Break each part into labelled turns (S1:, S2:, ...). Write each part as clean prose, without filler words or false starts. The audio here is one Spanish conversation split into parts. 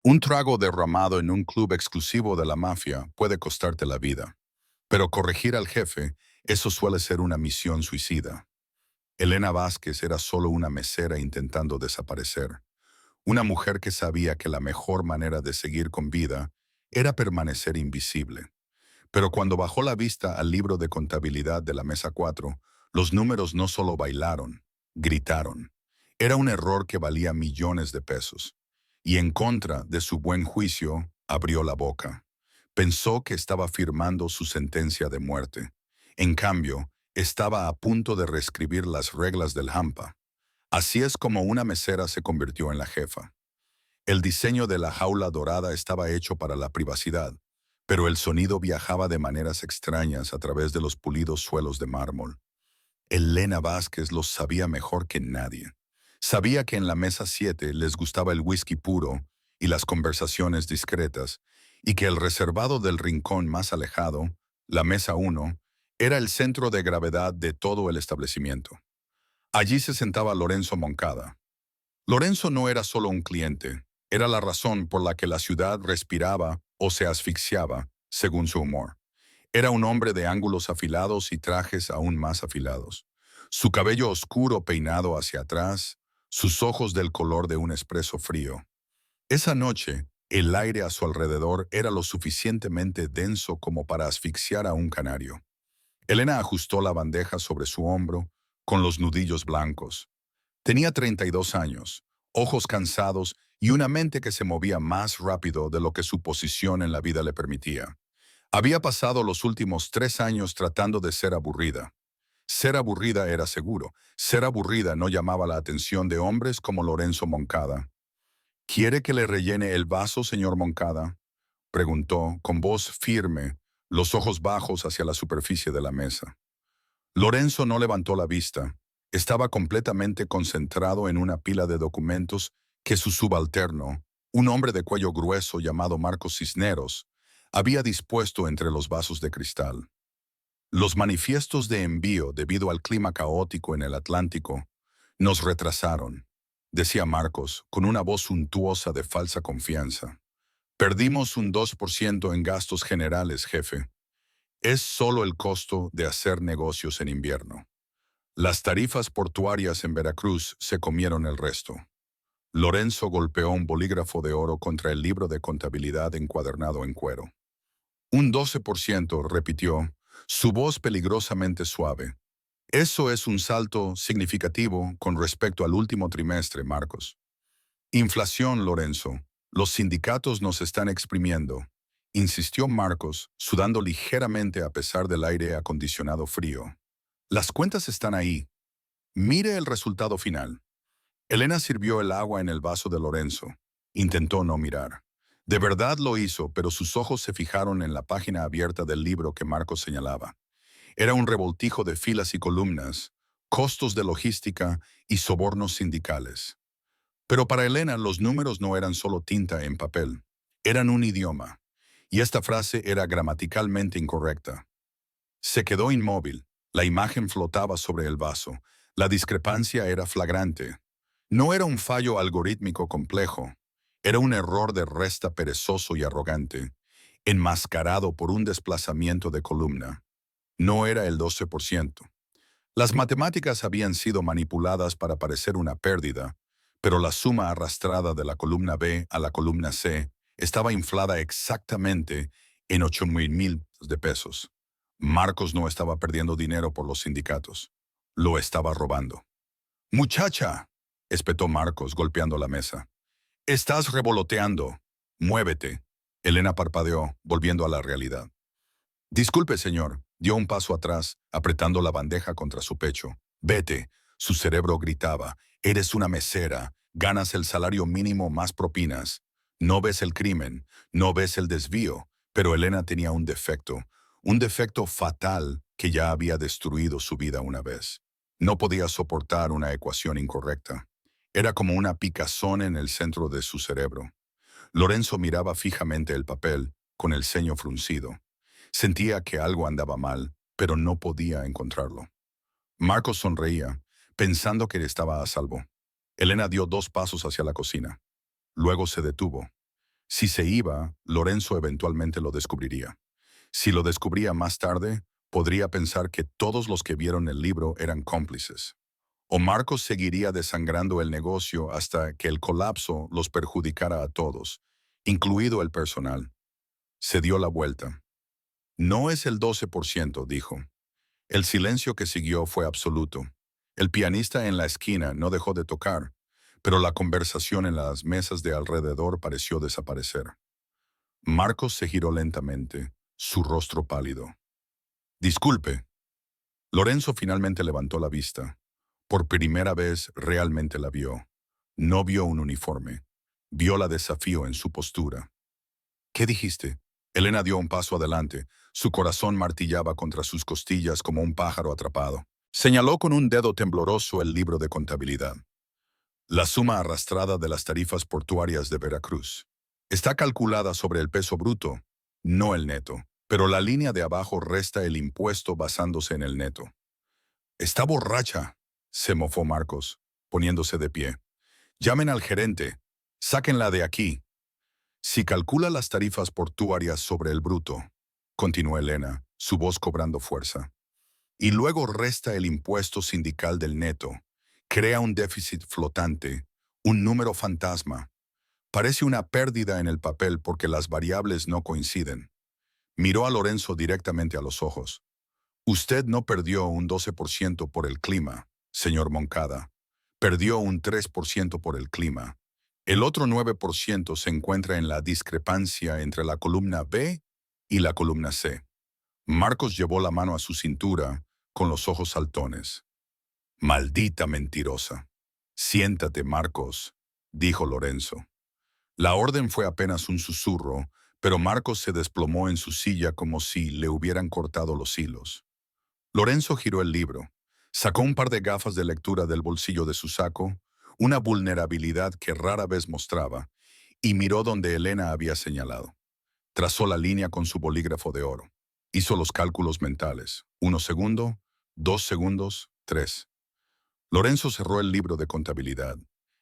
S1: Un trago derramado en un club exclusivo de la mafia puede costarte la vida, pero corregir al jefe, eso suele ser una misión suicida. Elena Vázquez era solo una mesera intentando desaparecer, una mujer que sabía que la mejor manera de seguir con vida era permanecer invisible. Pero cuando bajó la vista al libro de contabilidad de la mesa 4, los números no solo bailaron, gritaron. Era un error que valía millones de pesos. Y en contra de su buen juicio, abrió la boca. Pensó que estaba firmando su sentencia de muerte. En cambio, estaba a punto de reescribir las reglas del hampa. Así es como una mesera se convirtió en la jefa. El diseño de la jaula dorada estaba hecho para la privacidad, pero el sonido viajaba de maneras extrañas a través de los pulidos suelos de mármol. Elena Vázquez lo sabía mejor que nadie. Sabía que en la mesa 7 les gustaba el whisky puro y las conversaciones discretas, y que el reservado del rincón más alejado, la mesa 1, era el centro de gravedad de todo el establecimiento. Allí se sentaba Lorenzo Moncada. Lorenzo no era solo un cliente, era la razón por la que la ciudad respiraba o se asfixiaba, según su humor. Era un hombre de ángulos afilados y trajes aún más afilados. Su cabello oscuro peinado hacia atrás, sus ojos del color de un espresso frío. Esa noche, el aire a su alrededor era lo suficientemente denso como para asfixiar a un canario. Elena ajustó la bandeja sobre su hombro, con los nudillos blancos. Tenía 32 años, ojos cansados y una mente que se movía más rápido de lo que su posición en la vida le permitía. Había pasado los últimos 3 años tratando de ser aburrida. Ser aburrida era seguro. Ser aburrida no llamaba la atención de hombres como Lorenzo Moncada. ¿Quiere que le rellene el vaso, señor Moncada?, preguntó, con voz firme, los ojos bajos hacia la superficie de la mesa. Lorenzo no levantó la vista. Estaba completamente concentrado en una pila de documentos que su subalterno, un hombre de cuello grueso llamado Marcos Cisneros, había dispuesto entre los vasos de cristal. Los manifiestos de envío, debido al clima caótico en el Atlántico, nos retrasaron, decía Marcos, con una voz suntuosa de falsa confianza. Perdimos un 2% en gastos generales, jefe. Es solo el costo de hacer negocios en invierno. Las tarifas portuarias en Veracruz se comieron el resto. Lorenzo golpeó un bolígrafo de oro contra el libro de contabilidad encuadernado en cuero. Un 12%, repitió, su voz peligrosamente suave. Eso es un salto significativo con respecto al último trimestre, Marcos. Inflación, Lorenzo. Los sindicatos nos están exprimiendo, insistió Marcos, sudando ligeramente a pesar del aire acondicionado frío. Las cuentas están ahí. Mire el resultado final. Elena sirvió el agua en el vaso de Lorenzo. Intentó no mirar. De verdad lo hizo, pero sus ojos se fijaron en la página abierta del libro que Marcos señalaba. Era un revoltijo de filas y columnas, costos de logística y sobornos sindicales. Pero para Elena los números no eran solo tinta en papel, eran un idioma. Y esta frase era gramaticalmente incorrecta. Se quedó inmóvil. La imagen flotaba sobre el vaso. La discrepancia era flagrante. No era un fallo algorítmico complejo. Era un error de resta perezoso y arrogante, enmascarado por un desplazamiento de columna. No era el 12%. Las matemáticas habían sido manipuladas para parecer una pérdida, pero la suma arrastrada de la columna B a la columna C estaba inflada exactamente en 8,000 de pesos. Marcos no estaba perdiendo dinero por los sindicatos. Lo estaba robando. «Muchacha», espetó Marcos golpeando la mesa. «Estás revoloteando. Muévete». Elena parpadeó, volviendo a la realidad. «Disculpe, señor», dio un paso atrás, apretando la bandeja contra su pecho. «Vete», su cerebro gritaba. «Eres una mesera. Ganas el salario mínimo más propinas. No ves el crimen, no ves el desvío». Pero Elena tenía un defecto fatal que ya había destruido su vida una vez. No podía soportar una ecuación incorrecta. Era como una picazón en el centro de su cerebro. Lorenzo miraba fijamente el papel, con el ceño fruncido. Sentía que algo andaba mal, pero no podía encontrarlo. Marcos sonreía, pensando que estaba a salvo. Elena dio 2 pasos hacia la cocina. Luego se detuvo. Si se iba, Lorenzo eventualmente lo descubriría. Si lo descubría más tarde, podría pensar que todos los que vieron el libro eran cómplices. O Marcos seguiría desangrando el negocio hasta que el colapso los perjudicara a todos, incluido el personal. Se dio la vuelta. No es el 12%, dijo. El silencio que siguió fue absoluto. El pianista en la esquina no dejó de tocar, pero la conversación en las mesas de alrededor pareció desaparecer. Marcos se giró lentamente, su rostro pálido. Disculpe. Lorenzo finalmente levantó la vista. Por primera vez realmente la vio. No vio un uniforme. Vio la desafío en su postura. ¿Qué dijiste? Elena dio un paso adelante. Su corazón martillaba contra sus costillas como un pájaro atrapado. Señaló con un dedo tembloroso el libro de contabilidad. La suma arrastrada de las tarifas portuarias de Veracruz. Está calculada sobre el peso bruto, no el neto, pero la línea de abajo resta el impuesto basándose en el neto. Está borracha, se mofó Marcos, poniéndose de pie. Llamen al gerente. Sáquenla de aquí. Si calcula las tarifas portuarias sobre el bruto, continuó Elena, su voz cobrando fuerza, y luego resta el impuesto sindical del neto, crea un déficit flotante, un número fantasma. Parece una pérdida en el papel porque las variables no coinciden. Miró a Lorenzo directamente a los ojos. Usted no perdió un 12% por el clima, señor Moncada. Perdió un 3% por el clima. El otro 9% se encuentra en la discrepancia entre la columna B y la columna C. Marcos llevó la mano a su cintura, con los ojos saltones. Maldita mentirosa. Siéntate, Marcos, dijo Lorenzo. La orden fue apenas un susurro, pero Marcos se desplomó en su silla como si le hubieran cortado los hilos. Lorenzo giró el libro, sacó un par de gafas de lectura del bolsillo de su saco, una vulnerabilidad que rara vez mostraba, y miró donde Elena había señalado. Trazó la línea con su bolígrafo de oro. Hizo los cálculos mentales. 1 segundo, 2 segundos, 3. Lorenzo cerró el libro de contabilidad.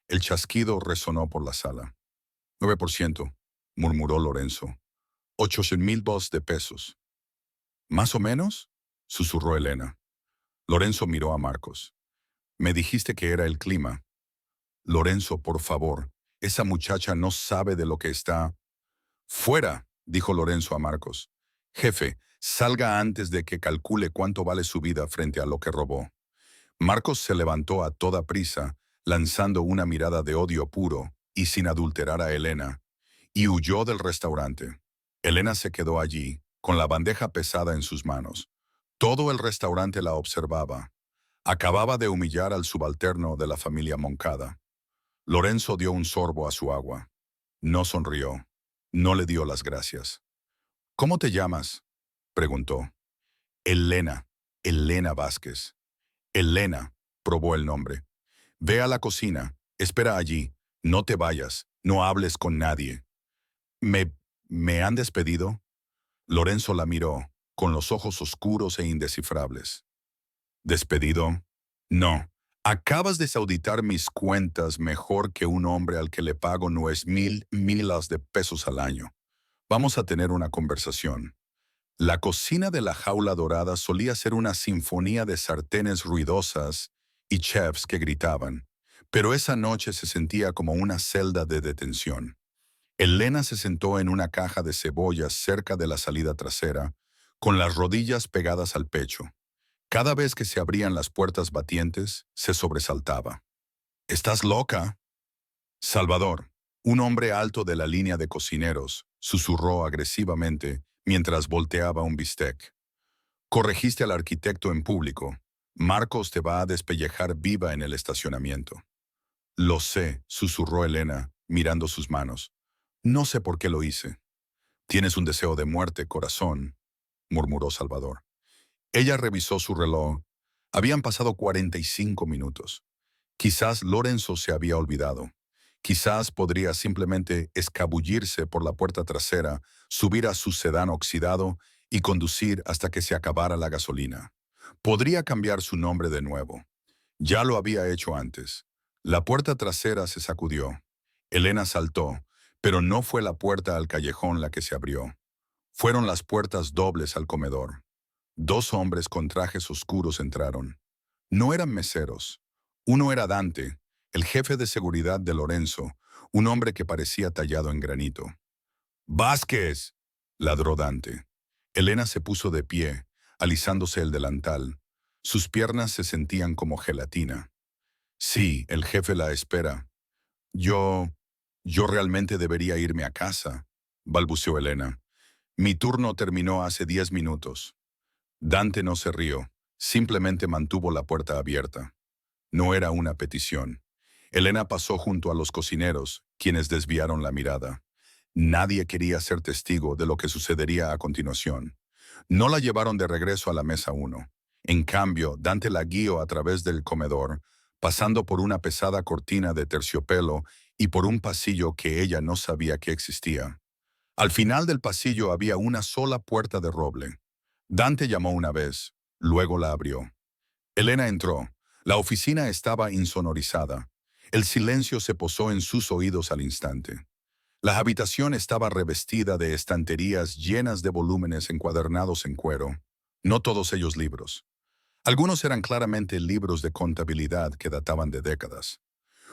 S1: El chasquido resonó por la sala. 9%, murmuró Lorenzo. 800,000 boss de pesos. ¿Más o menos? Susurró Elena. Lorenzo miró a Marcos. Me dijiste que era el clima. Lorenzo, por favor, esa muchacha no sabe de lo que está. Fuera, dijo Lorenzo a Marcos. Jefe, salga antes de que calcule cuánto vale su vida frente a lo que robó. Marcos se levantó a toda prisa, lanzando una mirada de odio puro y sin adulterar a Elena, y huyó del restaurante. Elena se quedó allí, con la bandeja pesada en sus manos. Todo el restaurante la observaba. Acababa de humillar al subalterno de la familia Moncada. Lorenzo dio un sorbo a su agua. No sonrió. No le dio las gracias. ¿Cómo te llamas? Preguntó. Elena. Elena Vázquez. Elena, probó el nombre. Ve a la cocina. Espera allí. No te vayas. No hables con nadie. ¿Me, me han despedido? Lorenzo la miró, con los ojos oscuros e indescifrables. ¿Despedido? No. Acabas de desauditar mis cuentas mejor que un hombre al que le pago 9,000 de pesos al año. Vamos a tener una conversación. La cocina de la jaula dorada solía ser una sinfonía de sartenes ruidosas y chefs que gritaban, pero esa noche se sentía como una celda de detención. Elena se sentó en una caja de cebollas cerca de la salida trasera, con las rodillas pegadas al pecho. Cada vez que se abrían las puertas batientes, se sobresaltaba. «¿Estás loca?» Salvador, un hombre alto de la línea de cocineros, susurró agresivamente mientras volteaba un bistec. «Corregiste al arquitecto en público. Marcos te va a despellejar viva en el estacionamiento». «Lo sé», susurró Elena, mirando sus manos. «No sé por qué lo hice». «Tienes un deseo de muerte, corazón», murmuró Salvador. Ella revisó su reloj. Habían pasado 45 minutos. Quizás Lorenzo se había olvidado. Quizás podría simplemente escabullirse por la puerta trasera, subir a su sedán oxidado y conducir hasta que se acabara la gasolina. Podría cambiar su nombre de nuevo. Ya lo había hecho antes. La puerta trasera se sacudió. Elena saltó, Pero no fue la puerta al callejón la que se abrió. Fueron las puertas dobles al comedor. Dos hombres con trajes oscuros entraron. No eran meseros. Uno era Dante, el jefe de seguridad de Lorenzo, un hombre que parecía tallado en granito. «¡Vázquez!», ladró Dante. Elena se puso de pie, alisándose el delantal. Sus piernas se sentían como gelatina. «Sí, el jefe la espera. Yo... yo realmente debería irme a casa», balbuceó Elena. «Mi turno terminó hace 10 minutos». Dante no se rió, simplemente mantuvo la puerta abierta. No era una petición. Elena pasó junto a los cocineros, quienes desviaron la mirada. Nadie quería ser testigo de lo que sucedería a continuación. No la llevaron de regreso a la mesa 1. En cambio, Dante la guió a través del comedor, pasando por una pesada cortina de terciopelo y por un pasillo que ella no sabía que existía. Al final del pasillo había una sola puerta de roble. Dante llamó una vez, luego la abrió. Elena entró. La oficina estaba insonorizada. El silencio se posó en sus oídos al instante. La habitación estaba revestida de estanterías llenas de volúmenes encuadernados en cuero, no todos ellos libros. Algunos eran claramente libros de contabilidad que databan de décadas.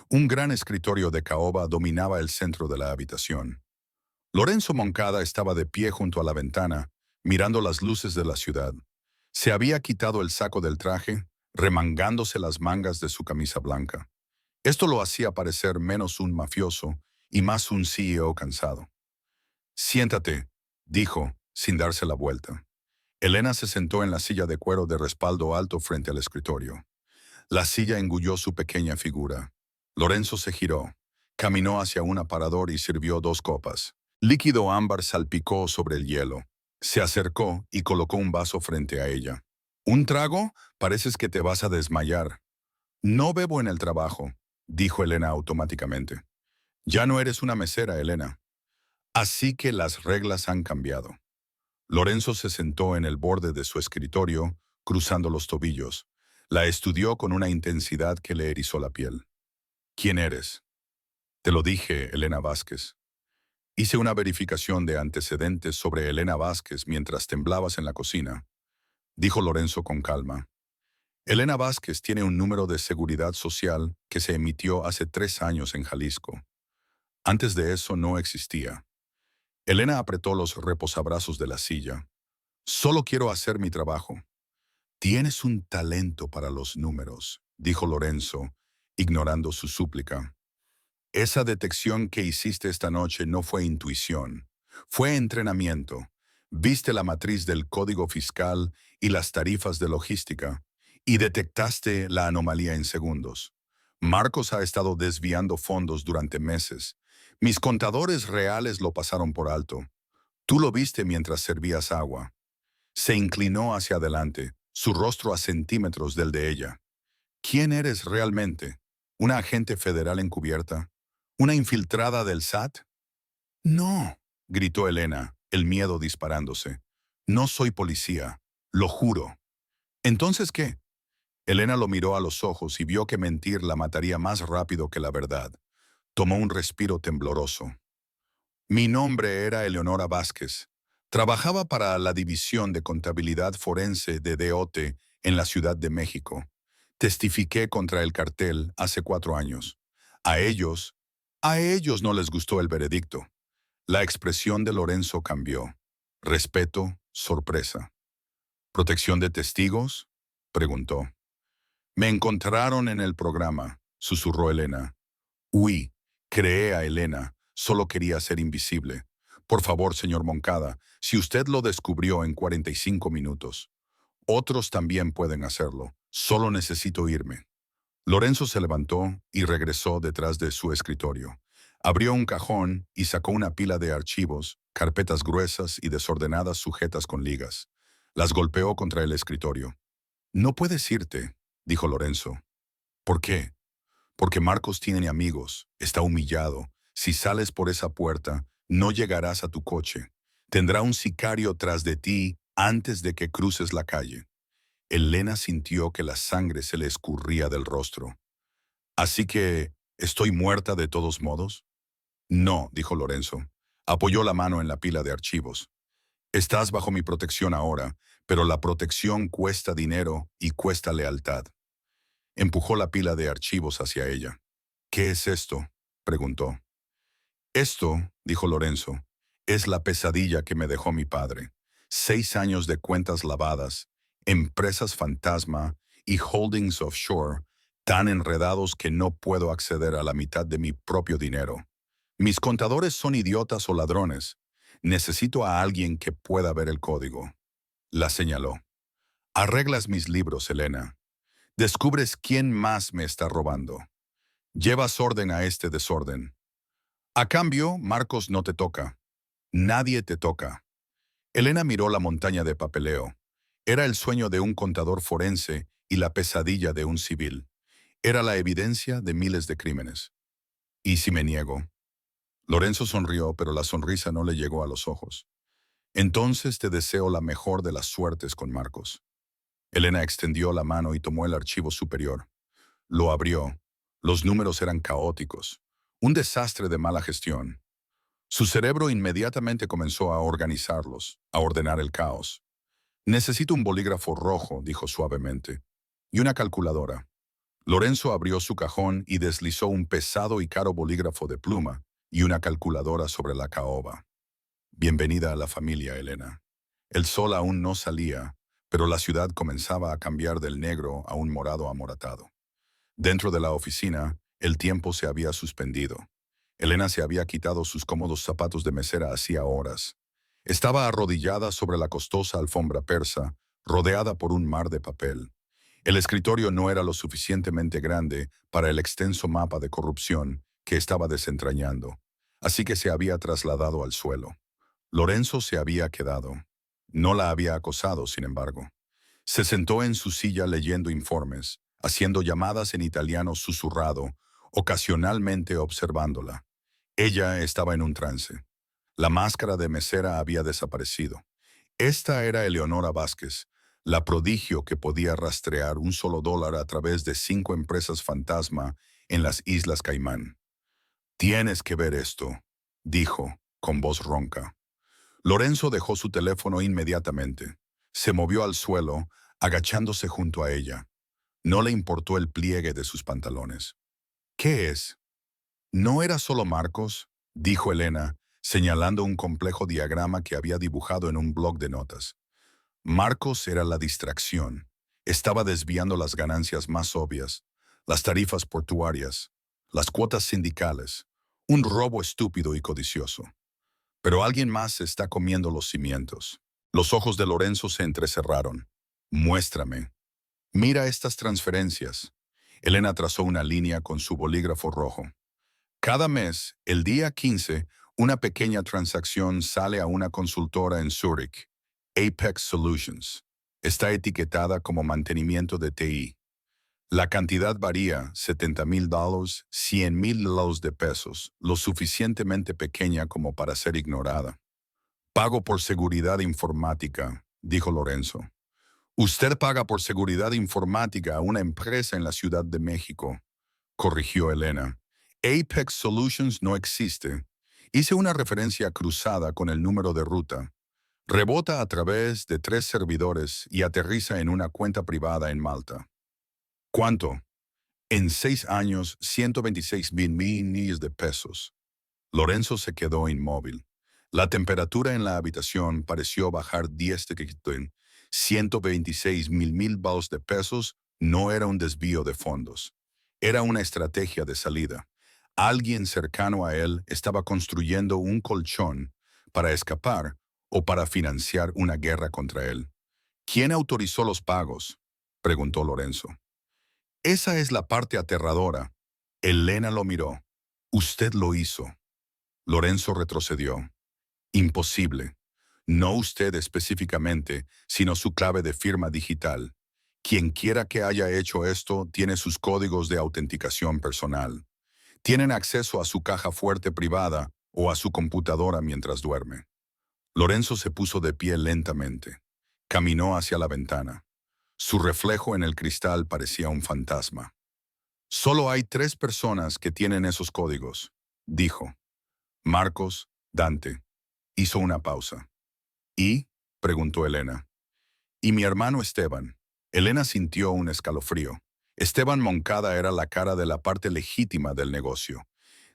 S1: Un gran escritorio de caoba dominaba el centro de la habitación. Lorenzo Moncada estaba de pie junto a la ventana, mirando las luces de la ciudad. Se había quitado el saco del traje, remangándose las mangas de su camisa blanca. Esto lo hacía parecer menos un mafioso y más un CEO cansado. «Siéntate», dijo, sin darse la vuelta. Elena se sentó en la silla de cuero de respaldo alto frente al escritorio. La silla engulló su pequeña figura. Lorenzo se giró, caminó hacia un aparador y sirvió 2 copas. Líquido ámbar salpicó sobre el hielo. Se acercó y colocó un vaso frente a ella. «¿Un trago? Pareces que te vas a desmayar». «No bebo en el trabajo», dijo Elena automáticamente. «Ya no eres una mesera, Elena. Así que las reglas han cambiado». Lorenzo se sentó en el borde de su escritorio, cruzando los tobillos. La estudió con una intensidad que le erizó la piel. «¿Quién eres?» «Te lo dije, Elena Vázquez». «Hice una verificación de antecedentes sobre Elena Vázquez mientras temblabas en la cocina», dijo Lorenzo con calma. «Elena Vázquez tiene un número de seguridad social que se emitió hace 3 años en Jalisco. Antes de eso no existía». Elena apretó los reposabrazos de la silla. «Solo quiero hacer mi trabajo». «Tienes un talento para los números», dijo Lorenzo, ignorando su súplica. «Esa detección que hiciste esta noche no fue intuición, fue entrenamiento. Viste la matriz del código fiscal y las tarifas de logística, y detectaste la anomalía en segundos. Marcos ha estado desviando fondos durante meses. Mis contadores reales lo pasaron por alto. Tú lo viste mientras servías agua». Se inclinó hacia adelante, su rostro a centímetros del de ella. «¿Quién eres realmente? ¿Una agente federal encubierta? ¿Una infiltrada del SAT?» «No», gritó Elena, el miedo disparándose. «No soy policía, lo juro». «¿Entonces qué?». Elena lo miró a los ojos y vio que mentir la mataría más rápido que la verdad. Tomó un respiro tembloroso. «Mi nombre era Eleonora Vázquez. Trabajaba para la División de Contabilidad Forense de DOT en la Ciudad de México. Testifiqué contra el cartel hace 4 años. A ellos, a ellos no les gustó el veredicto». La expresión de Lorenzo cambió. Respeto, sorpresa. «¿Protección de testigos?», preguntó. «Me encontraron en el programa», susurró Elena. «Huí, creé a Elena, solo quería ser invisible. Por favor, señor Moncada, si usted lo descubrió en 45 minutos, otros también pueden hacerlo. Solo necesito irme». Lorenzo se levantó y regresó detrás de su escritorio. Abrió un cajón y sacó una pila de archivos, carpetas gruesas y desordenadas sujetas con ligas. Las golpeó contra el escritorio. «No puedes irte», dijo Lorenzo. «¿Por qué?». «Porque Marcos tiene amigos, está humillado. Si sales por esa puerta, no llegarás a tu coche. Tendrá un sicario tras de ti antes de que cruces la calle». Elena sintió que la sangre se le escurría del rostro. «¿Así que estoy muerta de todos modos?». No, dijo Lorenzo. Apoyó la mano en la pila de archivos. Estás bajo mi protección ahora, pero la protección cuesta dinero y cuesta lealtad. Empujó la pila de archivos hacia ella. ¿Qué es esto?, preguntó. Esto, dijo Lorenzo, es la pesadilla que me dejó mi padre. 6 años de cuentas lavadas, empresas fantasma y holdings offshore tan enredados que no puedo acceder a la mitad de mi propio dinero. Mis contadores son idiotas o ladrones. Necesito a alguien que pueda ver el código. La señaló. Arreglas mis libros, Elena. Descubres quién más me está robando. Llevas orden a este desorden. A cambio, Marcos no te toca. Nadie te toca. Elena miró la montaña de papeleo. Era el sueño de un contador forense y la pesadilla de un civil. Era la evidencia de miles de crímenes. ¿Y si me niego? Lorenzo sonrió, pero la sonrisa no le llegó a los ojos. Entonces te deseo la mejor de las suertes con Marcos. Elena extendió la mano y tomó el archivo superior. Lo abrió. Los números eran caóticos. Un desastre de mala gestión. Su cerebro inmediatamente comenzó a organizarlos, a ordenar el caos. Necesito un bolígrafo rojo, dijo suavemente, y una calculadora. Lorenzo abrió su cajón y deslizó un pesado y caro bolígrafo de pluma y una calculadora sobre la caoba. Bienvenida a la familia, Elena. El sol aún no salía, pero la ciudad comenzaba a cambiar del negro a un morado amoratado. Dentro de la oficina, el tiempo se había suspendido. Elena se había quitado sus cómodos zapatos de mesera hacía horas. Estaba arrodillada sobre la costosa alfombra persa, rodeada por un mar de papel. El escritorio no era lo suficientemente grande para el extenso mapa de corrupción que estaba desentrañando, así que se había trasladado al suelo. Lorenzo se había quedado. No la había acosado, sin embargo. Se sentó en su silla leyendo informes, haciendo llamadas en italiano susurrado, ocasionalmente observándola. Ella estaba en un trance. La máscara de mesera había desaparecido. Esta era Eleonora Vázquez, la prodigio que podía rastrear un solo dólar a través de 5 empresas fantasma en las Islas Caimán. «Tienes que ver esto», dijo, con voz ronca. Lorenzo dejó su teléfono inmediatamente. Se movió al suelo, agachándose junto a ella. No le importó el pliegue de sus pantalones. «¿Qué es?» «No era solo Marcos», dijo Elena, señalando un complejo diagrama que había dibujado en un bloc de notas. Marcos era la distracción. Estaba desviando las ganancias más obvias, las tarifas portuarias, las cuotas sindicales, un robo estúpido y codicioso. Pero alguien más está comiendo los cimientos. Los ojos de Lorenzo se entrecerraron. «Muéstrame». «Mira estas transferencias». Elena trazó una línea con su bolígrafo rojo. «Cada mes, el día 15, una pequeña transacción sale a una consultora en Zúrich, Apex Solutions. Está etiquetada como mantenimiento de TI. La cantidad varía, $70,000, $100,000 de pesos, lo suficientemente pequeña como para ser ignorada. Pago por seguridad informática», dijo Lorenzo. «Usted paga por seguridad informática a una empresa en la Ciudad de México», corrigió Elena. «Apex Solutions no existe. Hice una referencia cruzada con el número de ruta. Rebota a través de 3 servidores y aterriza en una cuenta privada en Malta». «¿Cuánto?» «En 6 años, 126 mil millones de pesos». Lorenzo se quedó inmóvil. La temperatura en la habitación pareció bajar 10 de 126 mil de pesos no era un desvío de fondos. Era una estrategia de salida. Alguien cercano a él estaba construyendo un colchón para escapar o para financiar una guerra contra él. «¿Quién autorizó los pagos?», preguntó Lorenzo. «Esa es la parte aterradora». Elena lo miró. «Usted lo hizo». Lorenzo retrocedió. «Imposible. No usted específicamente, sino su clave de firma digital. Quien quiera que haya hecho esto tiene sus códigos de autenticación personal. Tienen acceso a su caja fuerte privada o a su computadora mientras duerme». Lorenzo se puso de pie lentamente. Caminó hacia la ventana. Su reflejo en el cristal parecía un fantasma. «Solo hay 3 personas que tienen esos códigos», dijo. Marcos, Dante. Hizo una pausa. ¿Y? Preguntó Elena. Y mi hermano Esteban. Elena sintió un escalofrío. Esteban Moncada era la cara de la parte legítima del negocio.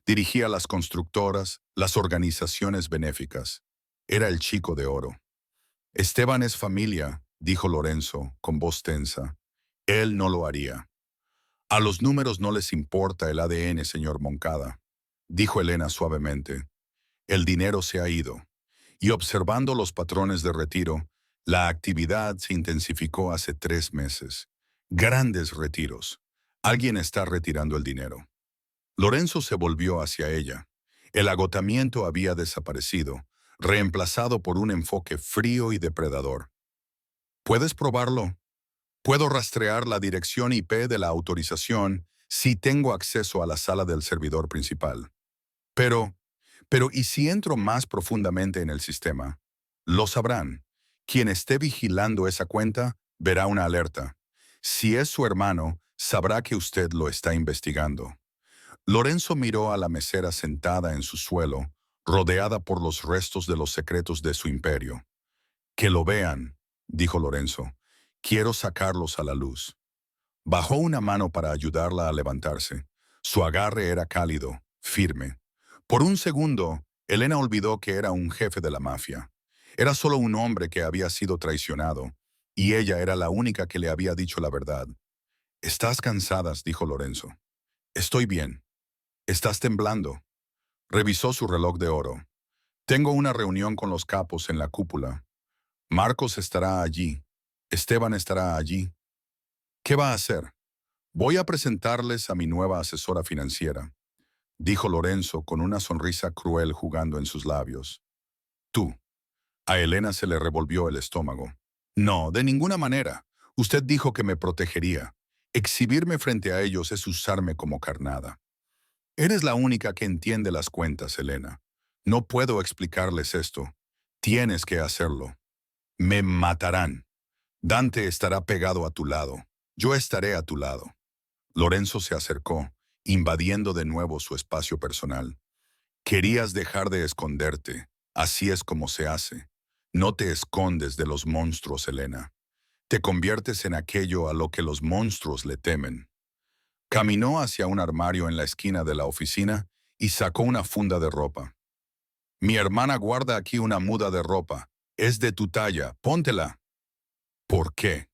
S1: Dirigía las constructoras, las organizaciones benéficas. Era el chico de oro. Esteban es familia, dijo Lorenzo, con voz tensa. Él no lo haría. A los números no les importa el ADN, señor Moncada, dijo Elena suavemente. El dinero se ha ido. Y observando los patrones de retiro, la actividad se intensificó hace 3 meses. Grandes retiros. Alguien está retirando el dinero. Lorenzo se volvió hacia ella. El agotamiento había desaparecido, reemplazado por un enfoque frío y depredador. ¿Puedes probarlo? Puedo rastrear la dirección IP de la autorización si tengo acceso a la sala del servidor principal. Pero, ¿y si entro más profundamente en el sistema? Lo sabrán. Quien esté vigilando esa cuenta verá una alerta. Si es su hermano, sabrá que usted lo está investigando. Lorenzo miró a la mesera sentada en su suelo, rodeada por los restos de los secretos de su imperio. Que lo vean, dijo Lorenzo. Quiero sacarlos a la luz. Bajó una mano para ayudarla a levantarse. Su agarre era cálido, firme. Por un segundo, Elena olvidó que era un jefe de la mafia. Era solo un hombre que había sido traicionado, y ella era la única que le había dicho la verdad. «Estás cansadas», dijo Lorenzo. «Estoy bien. Estás temblando». Revisó su reloj de oro. «Tengo una reunión con los capos en la cúpula. Marcos estará allí. Esteban estará allí. ¿Qué va a hacer?» «Voy a presentarles a mi nueva asesora financiera», dijo Lorenzo con una sonrisa cruel jugando en sus labios. «Tú». A Elena se le revolvió el estómago. «No, de ninguna manera. Usted dijo que me protegería. Exhibirme frente a ellos es usarme como carnada». «Eres la única que entiende las cuentas, Elena. No puedo explicarles esto. Tienes que hacerlo. Me matarán. Dante estará pegado a tu lado. Yo estaré a tu lado». Lorenzo se acercó, invadiendo de nuevo su espacio personal. «Querías dejar de esconderte. Así es como se hace. No te escondes de los monstruos, Elena. Te conviertes en aquello a lo que los monstruos le temen». Caminó hacia un armario en la esquina de la oficina y sacó una funda de ropa. «Mi hermana guarda aquí una muda de ropa. Es de tu talla. Póntela». «¿Por qué?»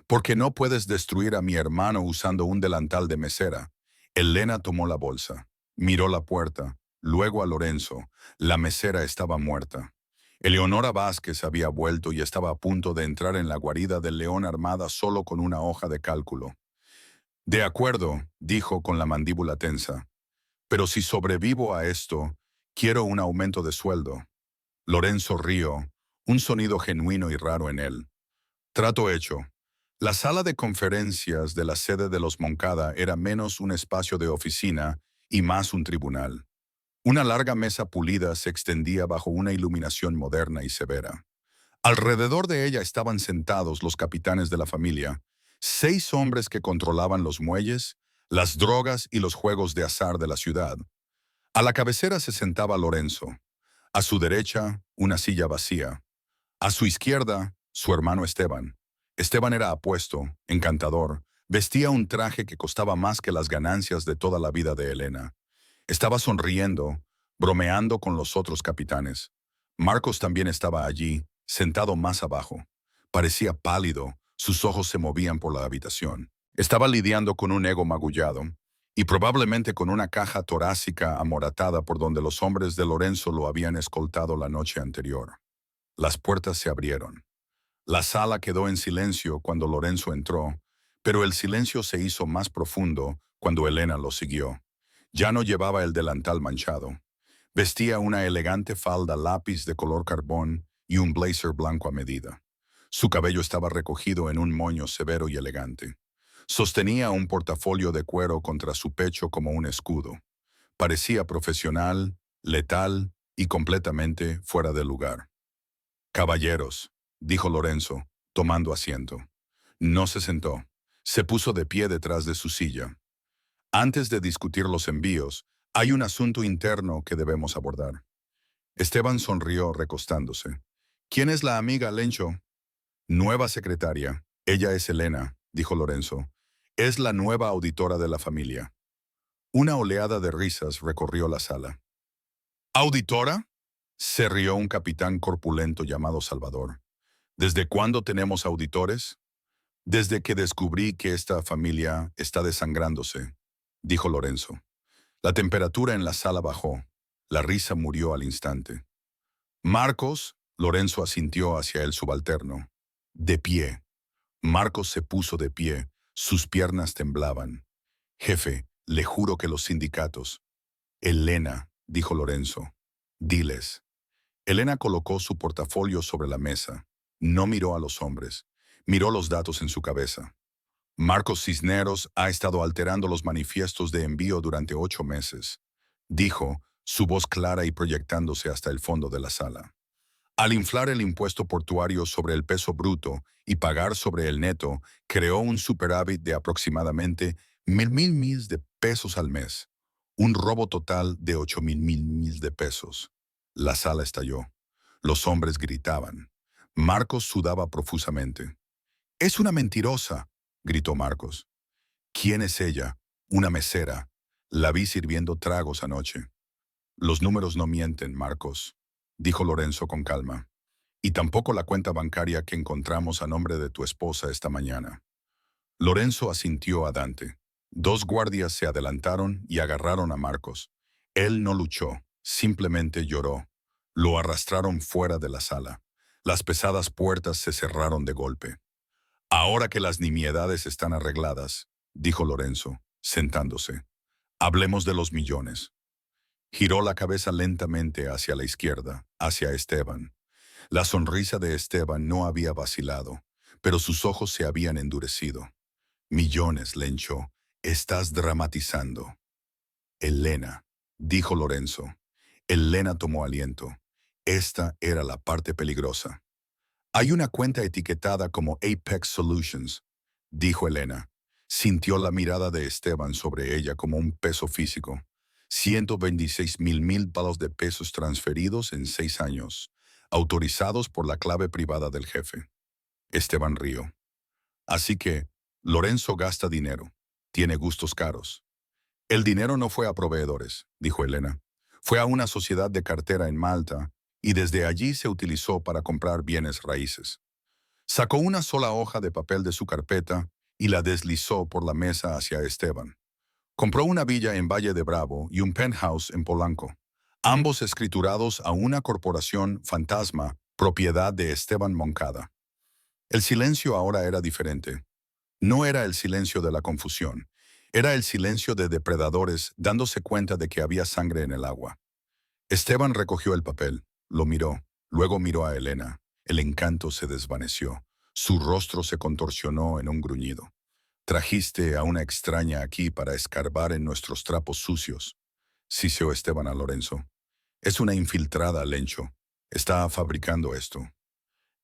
S1: «Porque no puedes destruir a mi hermano usando un delantal de mesera». Elena tomó la bolsa, miró la puerta, luego a Lorenzo. La mesera estaba muerta. Eleonora Vázquez había vuelto y estaba a punto de entrar en la guarida del león armada solo con una hoja de cálculo. «De acuerdo», dijo con la mandíbula tensa. «Pero si sobrevivo a esto, quiero un aumento de sueldo». Lorenzo rió, un sonido genuino y raro en él. «Trato hecho». La sala de conferencias de la sede de los Moncada era menos un espacio de oficina y más un tribunal. Una larga mesa pulida se extendía bajo una iluminación moderna y severa. Alrededor de ella estaban sentados los capitanes de la familia, 6 hombres que controlaban los muelles, las drogas y los juegos de azar de la ciudad. A la cabecera se sentaba Lorenzo. A su derecha, una silla vacía. A su izquierda, su hermano Esteban. Esteban era apuesto, encantador, vestía un traje que costaba más que las ganancias de toda la vida de Elena. Estaba sonriendo, bromeando con los otros capitanes. Marcos también estaba allí, sentado más abajo. Parecía pálido, sus ojos se movían por la habitación. Estaba lidiando con un ego magullado, y probablemente con una caja torácica amoratada por donde los hombres de Lorenzo lo habían escoltado la noche anterior. Las puertas se abrieron. La sala quedó en silencio cuando Lorenzo entró, pero el silencio se hizo más profundo cuando Elena lo siguió. Ya no llevaba el delantal manchado. Vestía una elegante falda lápiz de color carbón y un blazer blanco a medida. Su cabello estaba recogido en un moño severo y elegante. Sostenía un portafolio de cuero contra su pecho como un escudo. Parecía profesional, letal y completamente fuera de lugar. «Caballeros», dijo Lorenzo, tomando asiento. No se sentó. Se puso de pie detrás de su silla. «Antes de discutir los envíos, Hay un asunto interno que debemos abordar. Esteban sonrió recostándose. ¿Quién es la amiga, Lencho? Nueva secretaria. Ella es Elena, dijo Lorenzo. Es la nueva auditora de la familia. Una oleada de risas recorrió la sala. ¿Auditora? Se rió un capitán corpulento llamado Salvador. ¿Desde cuándo tenemos auditores? Desde que descubrí que esta familia está desangrándose, dijo Lorenzo. La temperatura en la sala bajó. La risa murió al instante. Marcos, Lorenzo asintió hacia el subalterno. De pie. Marcos se puso de pie. Sus piernas temblaban. Jefe, le juro que los sindicatos. Elena, dijo Lorenzo. Diles. Elena colocó su portafolio sobre la mesa. No miró a los hombres. Miró los datos en su cabeza. Marcos Cisneros ha estado alterando los manifiestos de envío durante 8 meses, dijo, su voz clara y proyectándose hasta el fondo de la sala. Al inflar el impuesto portuario sobre el peso bruto y pagar sobre el neto, creó un superávit de aproximadamente mil de pesos al mes. Un robo total de 8.000 de pesos. La sala estalló. Los hombres gritaban. Marcos sudaba profusamente. «Es una mentirosa», gritó Marcos. «¿Quién es ella?» «Una mesera. La vi sirviendo tragos anoche». «Los números no mienten, Marcos», dijo Lorenzo con calma. «Y tampoco la cuenta bancaria que encontramos a nombre de tu esposa esta mañana». Lorenzo asintió a Dante. 2 guardias se adelantaron y agarraron a Marcos. Él no luchó, simplemente lloró. Lo arrastraron fuera de la sala. Las pesadas puertas se cerraron de golpe. «Ahora que las nimiedades están arregladas», dijo Lorenzo, sentándose, «hablemos de los millones». Giró la cabeza lentamente hacia la izquierda, hacia Esteban. La sonrisa de Esteban no había vacilado, pero sus ojos se habían endurecido. «Millones, Lencho, estás dramatizando». «Elena», dijo Lorenzo. Elena tomó aliento. Esta era la parte peligrosa. «Hay una cuenta etiquetada como Apex Solutions», dijo Elena. Sintió la mirada de Esteban sobre ella como un peso físico. 126.000 palos de pesos transferidos en 6 años, autorizados por la clave privada del jefe. Esteban rió. «Así que, Lorenzo gasta dinero. Tiene gustos caros». «El dinero no fue a proveedores», dijo Elena. «Fue a una sociedad de cartera en Malta, y desde allí se utilizó para comprar bienes raíces». Sacó una sola hoja de papel de su carpeta y la deslizó por la mesa hacia Esteban. Compró una villa en Valle de Bravo y un penthouse en Polanco, ambos escriturados a una corporación fantasma, propiedad de Esteban Moncada. El silencio ahora era diferente. No era el silencio de la confusión, era el silencio de depredadores dándose cuenta de que había sangre en el agua. Esteban recogió el papel, lo miró, luego miró a Elena. El encanto se desvaneció. Su rostro se contorsionó en un gruñido. «Trajiste a una extraña aquí para escarbar en nuestros trapos sucios», siseó Esteban a Lorenzo. «Es una infiltrada, Lencho. Está fabricando esto».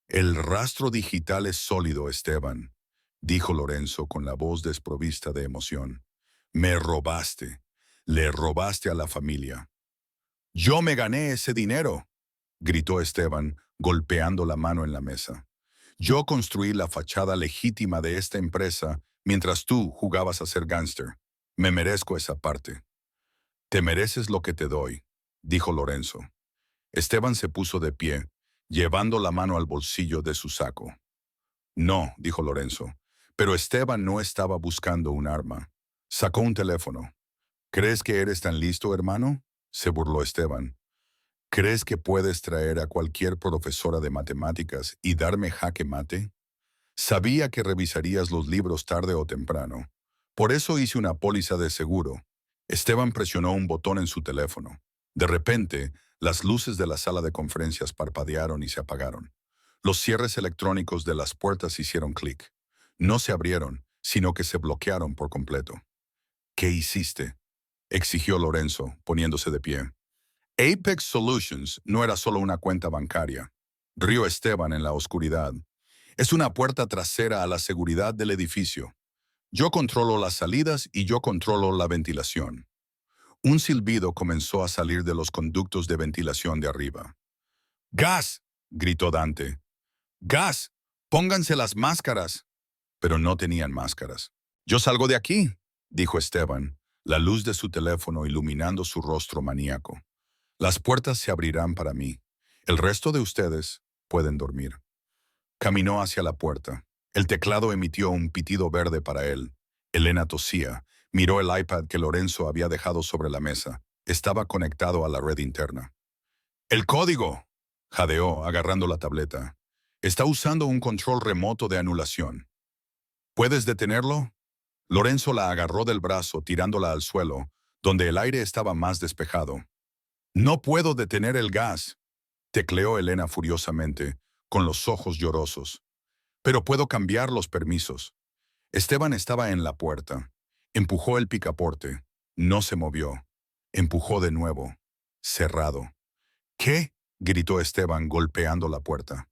S1: «El rastro digital es sólido, Esteban», dijo Lorenzo con la voz desprovista de emoción. «Me robaste. Le robaste a la familia». «Yo me gané ese dinero», gritó Esteban, golpeando la mano en la mesa. «Yo construí la fachada legítima de esta empresa mientras tú jugabas a ser gángster. Me merezco esa parte». «Te mereces lo que te doy», dijo Lorenzo. Esteban se puso de pie, llevando la mano al bolsillo de su saco. «No», dijo Lorenzo, pero Esteban no estaba buscando un arma. Sacó un teléfono. «¿Crees que eres tan listo, hermano?», se burló Esteban. «¿Crees que puedes traer a cualquier profesora de matemáticas y darme jaque mate? Sabía que revisarías los libros tarde o temprano. Por eso hice una póliza de seguro». Esteban presionó un botón en su teléfono. De repente, las luces de la sala de conferencias parpadearon y se apagaron. Los cierres electrónicos de las puertas hicieron clic. No se abrieron, sino que se bloquearon por completo. «¿Qué hiciste?», exigió Lorenzo, poniéndose de pie. «Apex Solutions no era solo una cuenta bancaria», rió Esteban en la oscuridad. «Es una puerta trasera a la seguridad del edificio. Yo controlo las salidas y yo controlo la ventilación. Un silbido comenzó a salir de los conductos de ventilación de arriba. ¡Gas!, gritó Dante. ¡Gas! ¡Pónganse las máscaras! Pero no tenían máscaras. «Yo salgo de aquí», dijo Esteban, la luz de su teléfono iluminando su rostro maníaco. «Las puertas se abrirán para mí. El resto de ustedes pueden dormir». Caminó hacia la puerta. El teclado emitió un pitido verde para él. Elena tosía. Miró el iPad que Lorenzo había dejado sobre la mesa. Estaba conectado a la red interna. «¡El código!», jadeó, agarrando la tableta. «Está usando un control remoto de anulación». «¿Puedes detenerlo?». Lorenzo la agarró del brazo, tirándola al suelo, donde el aire estaba más despejado. «No puedo detener el gas», tecleó Elena furiosamente, con los ojos llorosos. «Pero puedo cambiar los permisos». Esteban estaba en la puerta. Empujó el picaporte. No se movió. Empujó de nuevo. Cerrado. «¿Qué?», gritó Esteban, golpeando la puerta.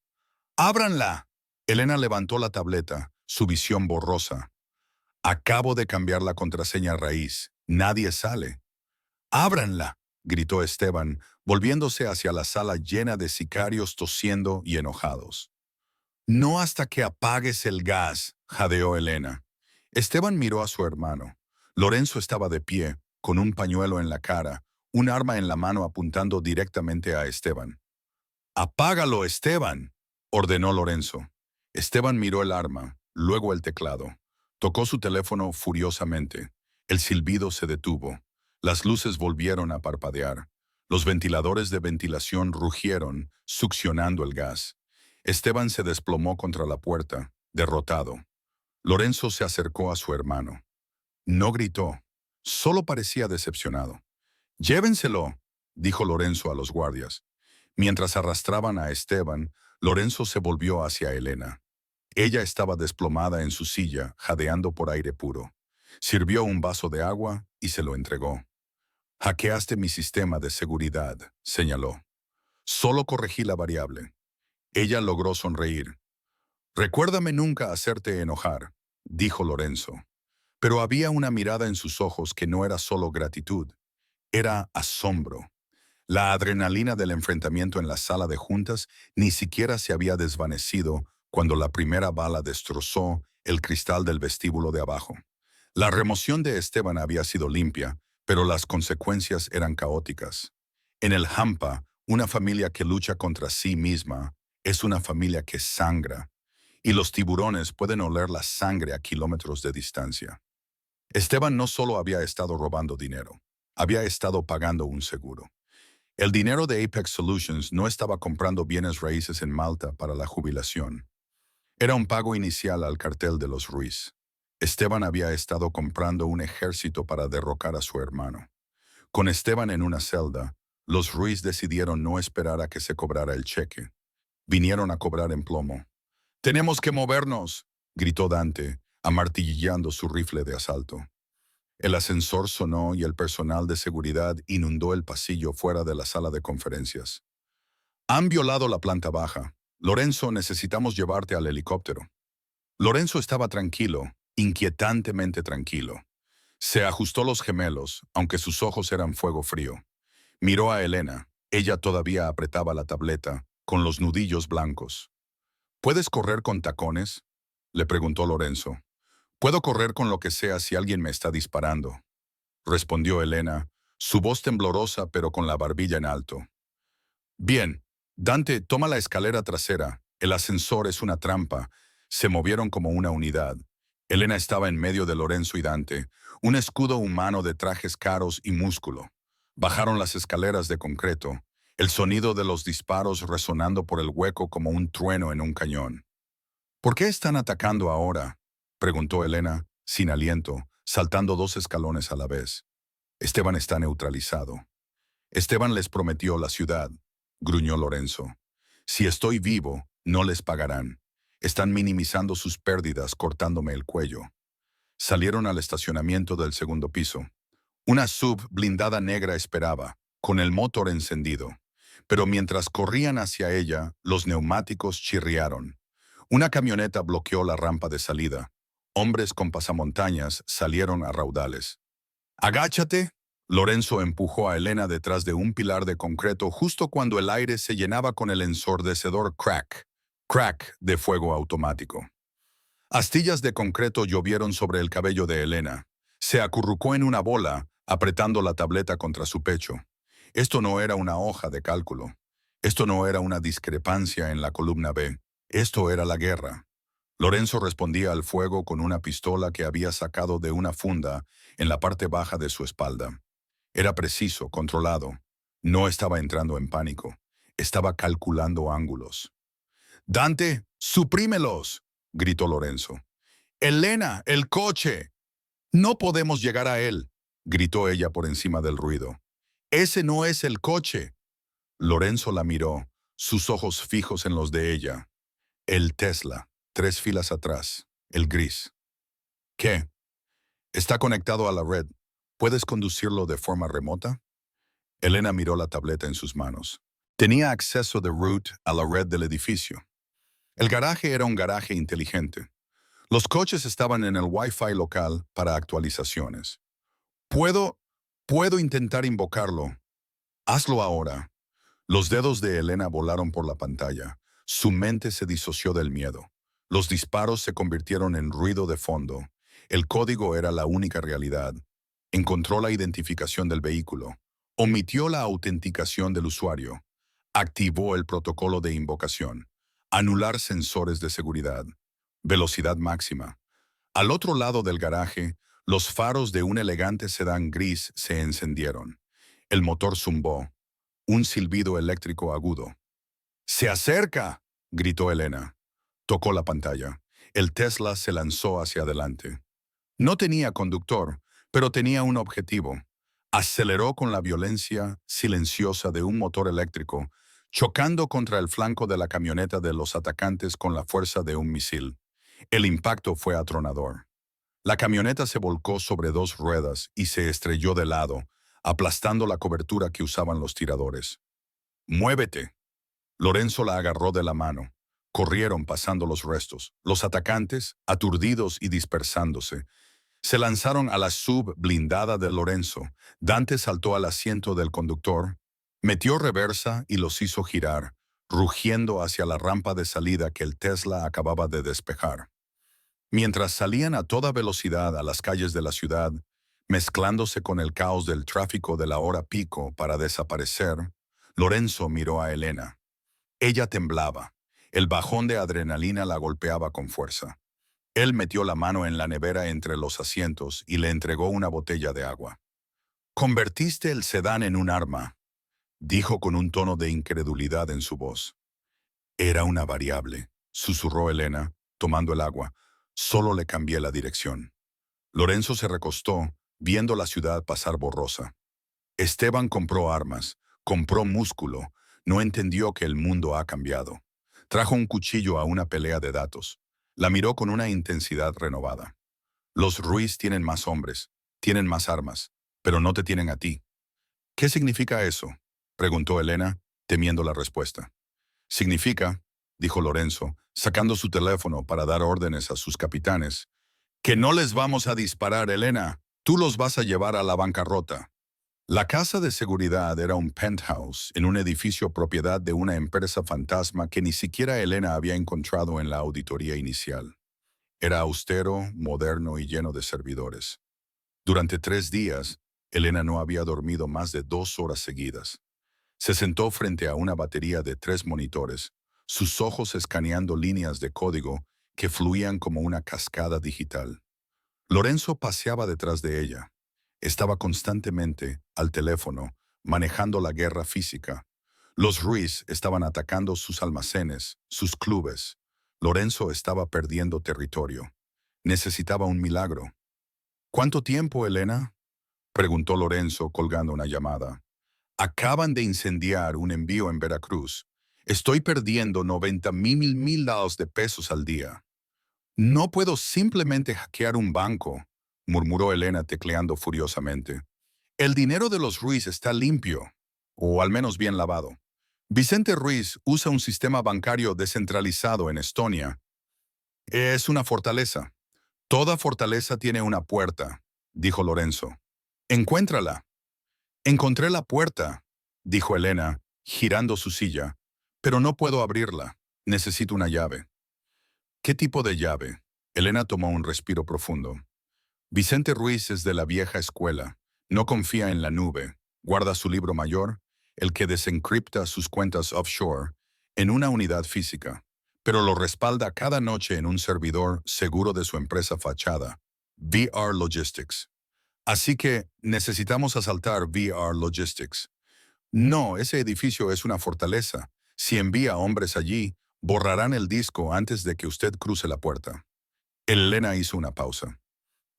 S1: «¡Ábranla!». Elena levantó la tableta, su visión borrosa. «Acabo de cambiar la contraseña raíz. Nadie sale». «¡Ábranla!», gritó Esteban, volviéndose hacia la sala llena de sicarios tosiendo y enojados. «No hasta que apagues el gas», jadeó Elena. Esteban miró a su hermano. Lorenzo estaba de pie, con un pañuelo en la cara, un arma en la mano apuntando directamente a Esteban. «¡Apágalo, Esteban!», ordenó Lorenzo. Esteban miró el arma, luego el teclado. Tocó su teléfono furiosamente. El silbido se detuvo. Las luces volvieron a parpadear. Los ventiladores de ventilación rugieron, succionando el gas. Esteban se desplomó contra la puerta, derrotado. Lorenzo se acercó a su hermano. No gritó, solo parecía decepcionado. «Llévenselo», dijo Lorenzo a los guardias. Mientras arrastraban a Esteban, Lorenzo se volvió hacia Elena. Ella estaba desplomada en su silla, jadeando por aire puro. Sirvió un vaso de agua y se lo entregó. «Hackeaste mi sistema de seguridad», señaló. «Solo corregí la variable». Ella logró sonreír. «Recuérdame nunca hacerte enojar», dijo Lorenzo. Pero había una mirada en sus ojos que no era solo gratitud, era asombro. La adrenalina del enfrentamiento en la sala de juntas ni siquiera se había desvanecido cuando la primera bala destrozó el cristal del vestíbulo de abajo. La remoción de Esteban había sido limpia, pero las consecuencias eran caóticas. En el Hampa, una familia que lucha contra sí misma es una familia que sangra, y los tiburones pueden oler la sangre a kilómetros de distancia. Esteban no solo había estado robando dinero, había estado pagando un seguro. El dinero de Apex Solutions no estaba comprando bienes raíces en Malta para la jubilación. Era un pago inicial al cartel de los Ruiz. Esteban había estado comprando un ejército para derrocar a su hermano. Con Esteban en una celda, los Ruiz decidieron no esperar a que se cobrara el cheque. Vinieron a cobrar en plomo. «¡Tenemos que movernos!», gritó Dante, amartillando su rifle de asalto. El ascensor sonó y el personal de seguridad inundó el pasillo fuera de la sala de conferencias. «Han violado la planta baja. Lorenzo, necesitamos llevarte al helicóptero». Lorenzo estaba tranquilo, inquietantemente tranquilo. Se ajustó los gemelos, aunque sus ojos eran fuego frío. Miró a Elena. Ella todavía apretaba la tableta, con los nudillos blancos. «¿Puedes correr con tacones?», le preguntó Lorenzo. «Puedo correr con lo que sea si alguien me está disparando», respondió Elena, su voz temblorosa pero con la barbilla en alto. «Bien, Dante, toma la escalera trasera. El ascensor es una trampa». Se movieron como una unidad. Elena estaba en medio de Lorenzo y Dante, un escudo humano de trajes caros y músculo. Bajaron las escaleras de concreto, el sonido de los disparos resonando por el hueco como un trueno en un cañón. «¿Por qué están atacando ahora?», preguntó Elena, sin aliento, saltando 2 escalones a la vez. «Esteban está neutralizado». «Esteban les prometió la ciudad», gruñó Lorenzo. «Si estoy vivo, no les pagarán. Están minimizando sus pérdidas cortándome el cuello». Salieron al estacionamiento del segundo piso. Una sub blindada negra esperaba, con el motor encendido. Pero mientras corrían hacia ella, los neumáticos chirriaron. Una camioneta bloqueó la rampa de salida. Hombres con pasamontañas salieron a raudales. «¡Agáchate!», Lorenzo empujó a Elena detrás de un pilar de concreto justo cuando el aire se llenaba con el ensordecedor crack, crack de fuego automático. Astillas de concreto llovieron sobre el cabello de Elena. Se acurrucó en una bola, apretando la tableta contra su pecho. Esto no era una hoja de cálculo. Esto no era una discrepancia en la columna B. Esto era la guerra. Lorenzo respondía al fuego con una pistola que había sacado de una funda en la parte baja de su espalda. Era preciso, controlado. No estaba entrando en pánico. Estaba calculando ángulos. «Dante, suprímelos», gritó Lorenzo. «Elena, el coche». «No podemos llegar a él», gritó ella por encima del ruido. «Ese no es el coche». Lorenzo la miró, sus ojos fijos en los de ella. El Tesla, 3 filas atrás, el gris. «¿Qué? Está conectado a la red. ¿Puedes conducirlo de forma remota?» Elena miró la tableta en sus manos. Tenía acceso de root a la red del edificio. El garaje era un garaje inteligente. Los coches estaban en el Wi-Fi local para actualizaciones. «Puedo intentar invocarlo». «Hazlo ahora». Los dedos de Elena volaron por la pantalla. Su mente se disoció del miedo. Los disparos se convirtieron en ruido de fondo. El código era la única realidad. Encontró la identificación del vehículo. Omitió la autenticación del usuario. Activó el protocolo de invocación. Anular sensores de seguridad. Velocidad máxima. Al otro lado del garaje, los faros de un elegante sedán gris se encendieron. El motor zumbó. Un silbido eléctrico agudo. «¡Se acerca!», gritó Elena. Tocó la pantalla. El Tesla se lanzó hacia adelante. No tenía conductor, pero tenía un objetivo. Aceleró con la violencia silenciosa de un motor eléctrico, chocando contra el flanco de la camioneta de los atacantes con la fuerza de un misil. El impacto fue atronador. La camioneta se volcó sobre 2 ruedas y se estrelló de lado, aplastando la cobertura que usaban los tiradores. «¡Muévete!». Lorenzo la agarró de la mano. Corrieron pasando los restos. Los atacantes, aturdidos y dispersándose, se lanzaron a la sub blindada de Lorenzo. Dante saltó al asiento del conductor, metió reversa y los hizo girar, rugiendo hacia la rampa de salida que el Tesla acababa de despejar. Mientras salían a toda velocidad a las calles de la ciudad, mezclándose con el caos del tráfico de la hora pico para desaparecer, Lorenzo miró a Elena. Ella temblaba. El bajón de adrenalina la golpeaba con fuerza. Él metió la mano en la nevera entre los asientos y le entregó una botella de agua. «Convertiste el sedán en un arma», dijo con un tono de incredulidad en su voz. «Era una variable», susurró Elena, tomando el agua. «Solo le cambié la dirección». Lorenzo se recostó, viendo la ciudad pasar borrosa. Esteban compró armas, compró músculo, no entendió que el mundo ha cambiado. Trajo un cuchillo a una pelea de datos. La miró con una intensidad renovada. «Los Ruiz tienen más hombres, tienen más armas, pero no te tienen a ti». «¿Qué significa eso?», preguntó Elena, temiendo la respuesta. «Significa», dijo Lorenzo, sacando su teléfono para dar órdenes a sus capitanes, «que no les vamos a disparar, Elena. Tú los vas a llevar a la bancarrota». La casa de seguridad era un penthouse en un edificio propiedad de una empresa fantasma que ni siquiera Elena había encontrado en la auditoría inicial. Era austero, moderno y lleno de servidores. Durante 3 días, Elena no había dormido más de 2 horas seguidas. Se sentó frente a una batería de 3 monitores, sus ojos escaneando líneas de código que fluían como una cascada digital. Lorenzo paseaba detrás de ella. Estaba constantemente al teléfono, manejando la guerra física. Los Ruiz estaban atacando sus almacenes, sus clubes. Lorenzo estaba perdiendo territorio. Necesitaba un milagro. «¿Cuánto tiempo, Elena?», preguntó Lorenzo colgando una llamada. «Acaban de incendiar un envío en Veracruz. Estoy perdiendo 90,000 de pesos al día. No puedo simplemente hackear un banco», murmuró Elena tecleando furiosamente. «El dinero de los Ruiz está limpio, o al menos bien lavado. Vicente Ruiz usa un sistema bancario descentralizado en Estonia. Es una fortaleza. Toda fortaleza tiene una puerta», dijo Lorenzo. «Encuéntrala». Encontré la puerta, dijo Elena, girando su silla, pero no puedo abrirla. Necesito una llave. ¿Qué tipo de llave? Elena tomó un respiro profundo. Vicente Ruiz es de la vieja escuela. No confía en la nube. Guarda su libro mayor, el que desencripta sus cuentas offshore, en una unidad física, pero lo respalda cada noche en un servidor seguro de su empresa fachada, VR Logistics. Así que necesitamos asaltar VR Logistics. No, ese edificio es una fortaleza. Si envía hombres allí, borrarán el disco antes de que usted cruce la puerta. Elena hizo una pausa.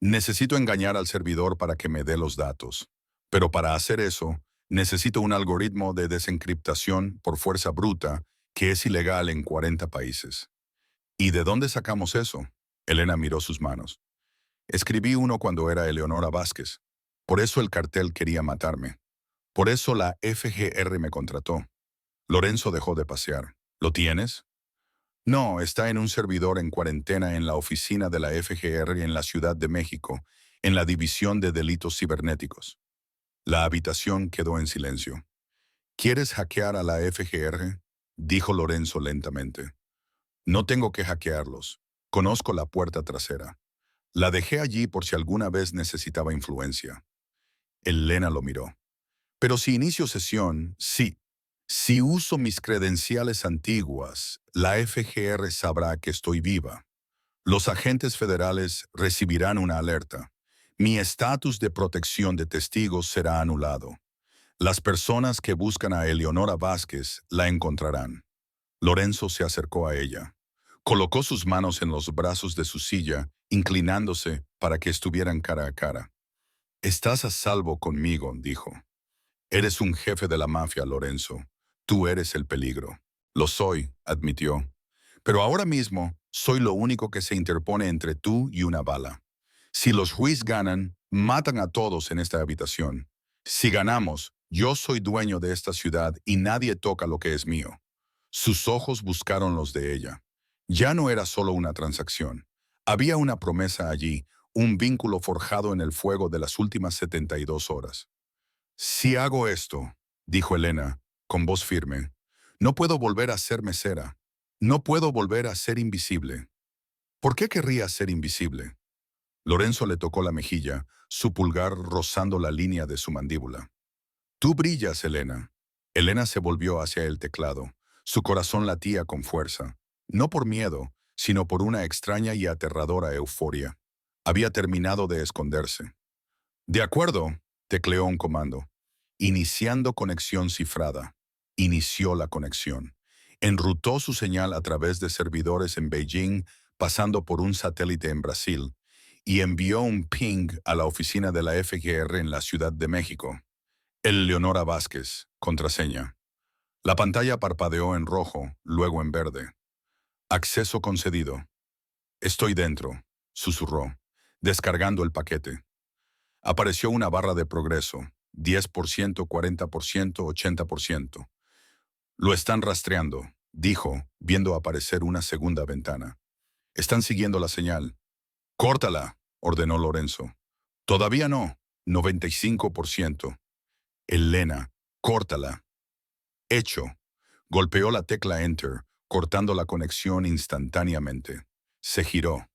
S1: Necesito engañar al servidor para que me dé los datos. Pero para hacer eso, necesito un algoritmo de desencriptación por fuerza bruta que es ilegal en 40 países. ¿Y de dónde sacamos eso? Elena miró sus manos. Escribí uno cuando era Eleonora Vázquez. Por eso el cartel quería matarme. Por eso la FGR me contrató. Lorenzo dejó de pasear. ¿Lo tienes? No, está en un servidor en cuarentena en la oficina de la FGR en la Ciudad de México, en la División de Delitos Cibernéticos. La habitación quedó en silencio. ¿Quieres hackear a la FGR? Dijo Lorenzo lentamente. No tengo que hackearlos. Conozco la puerta trasera. La dejé allí por si alguna vez necesitaba influencia. Elena lo miró. Pero si inicio sesión, sí. Si uso mis credenciales antiguas, la FGR sabrá que estoy viva. Los agentes federales recibirán una alerta. Mi estatus de protección de testigos será anulado. Las personas que buscan a Eleonora Vázquez la encontrarán. Lorenzo se acercó a ella. Colocó sus manos en los brazos de su silla, inclinándose para que estuvieran cara a cara. Estás a salvo conmigo, dijo. Eres un jefe de la mafia, Lorenzo. Tú eres el peligro. Lo soy, admitió. Pero ahora mismo soy lo único que se interpone entre tú y una bala. Si los Ruiz ganan, matan a todos en esta habitación. Si ganamos, yo soy dueño de esta ciudad y nadie toca lo que es mío. Sus ojos buscaron los de ella. Ya no era solo una transacción. Había una promesa allí, un vínculo forjado en el fuego de las últimas 72 horas. Si hago esto, dijo Elena, con voz firme, no puedo volver a ser mesera. No puedo volver a ser invisible. ¿Por qué querría ser invisible? Lorenzo le tocó la mejilla, su pulgar rozando la línea de su mandíbula. Tú brillas, Elena. Elena se volvió hacia el teclado. Su corazón latía con fuerza, no por miedo, sino por una extraña y aterradora euforia. Había terminado de esconderse. De acuerdo, tecleó un comando. Iniciando conexión cifrada. Inició la conexión. Enrutó su señal a través de servidores en Beijing, pasando por un satélite en Brasil, y envió un ping a la oficina de la FGR en la Ciudad de México. Eleonora Vázquez, contraseña. La pantalla parpadeó en rojo, luego en verde. Acceso concedido. Estoy dentro, susurró, descargando el paquete. Apareció una barra de progreso, 10%, 40%, 80%. Lo están rastreando, dijo, viendo aparecer una segunda ventana. Están siguiendo la señal. Córtala, ordenó Lorenzo. Todavía no, 95%. Elena, córtala. Hecho. Golpeó la tecla Enter, cortando la conexión instantáneamente. Se giró.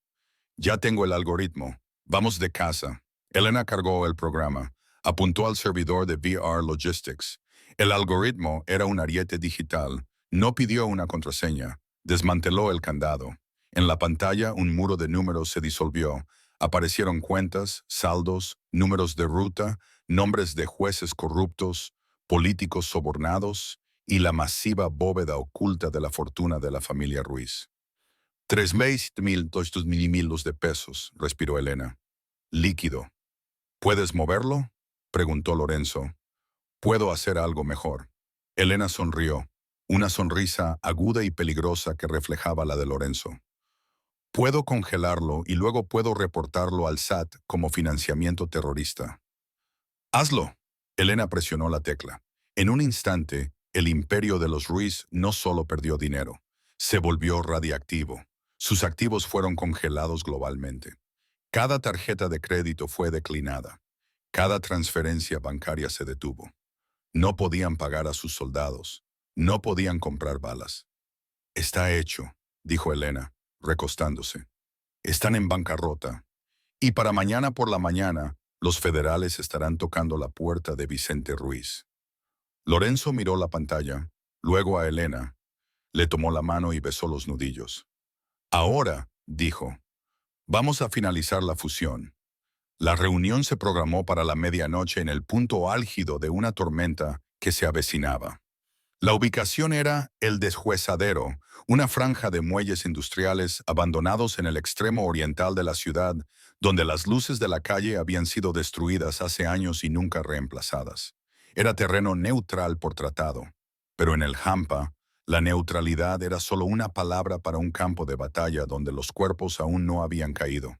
S1: Ya tengo el algoritmo. Vamos de casa. Elena cargó el programa. Apuntó al servidor de VR Logistics. El algoritmo era un ariete digital. No pidió una contraseña. Desmanteló el candado. En la pantalla, un muro de números se disolvió. Aparecieron cuentas, saldos, números de ruta, nombres de jueces corruptos, políticos sobornados y la masiva bóveda oculta de la fortuna de la familia Ruiz. 3.200 milimilos de pesos, respiró Elena. Líquido. ¿Puedes moverlo? Preguntó Lorenzo. Puedo hacer algo mejor. Elena sonrió, una sonrisa aguda y peligrosa que reflejaba la de Lorenzo. Puedo congelarlo y luego puedo reportarlo al SAT como financiamiento terrorista. ¡Hazlo! Elena presionó la tecla. En un instante, el imperio de los Ruiz no solo perdió dinero, se volvió radiactivo. Sus activos fueron congelados globalmente. Cada tarjeta de crédito fue declinada. Cada transferencia bancaria se detuvo. No podían pagar a sus soldados. No podían comprar balas. Está hecho, dijo Elena, recostándose. Están en bancarrota. Y para mañana por la mañana, los federales estarán tocando la puerta de Vicente Ruiz. Lorenzo miró la pantalla, luego a Elena, le tomó la mano y besó los nudillos. Ahora, dijo, vamos a finalizar la fusión. La reunión se programó para la medianoche en el punto álgido de una tormenta que se avecinaba. La ubicación era el deshuesadero, una franja de muelles industriales abandonados en el extremo oriental de la ciudad, donde las luces de la calle habían sido destruidas hace años y nunca reemplazadas. Era terreno neutral por tratado, pero en el Hampa, la neutralidad era solo una palabra para un campo de batalla donde los cuerpos aún no habían caído.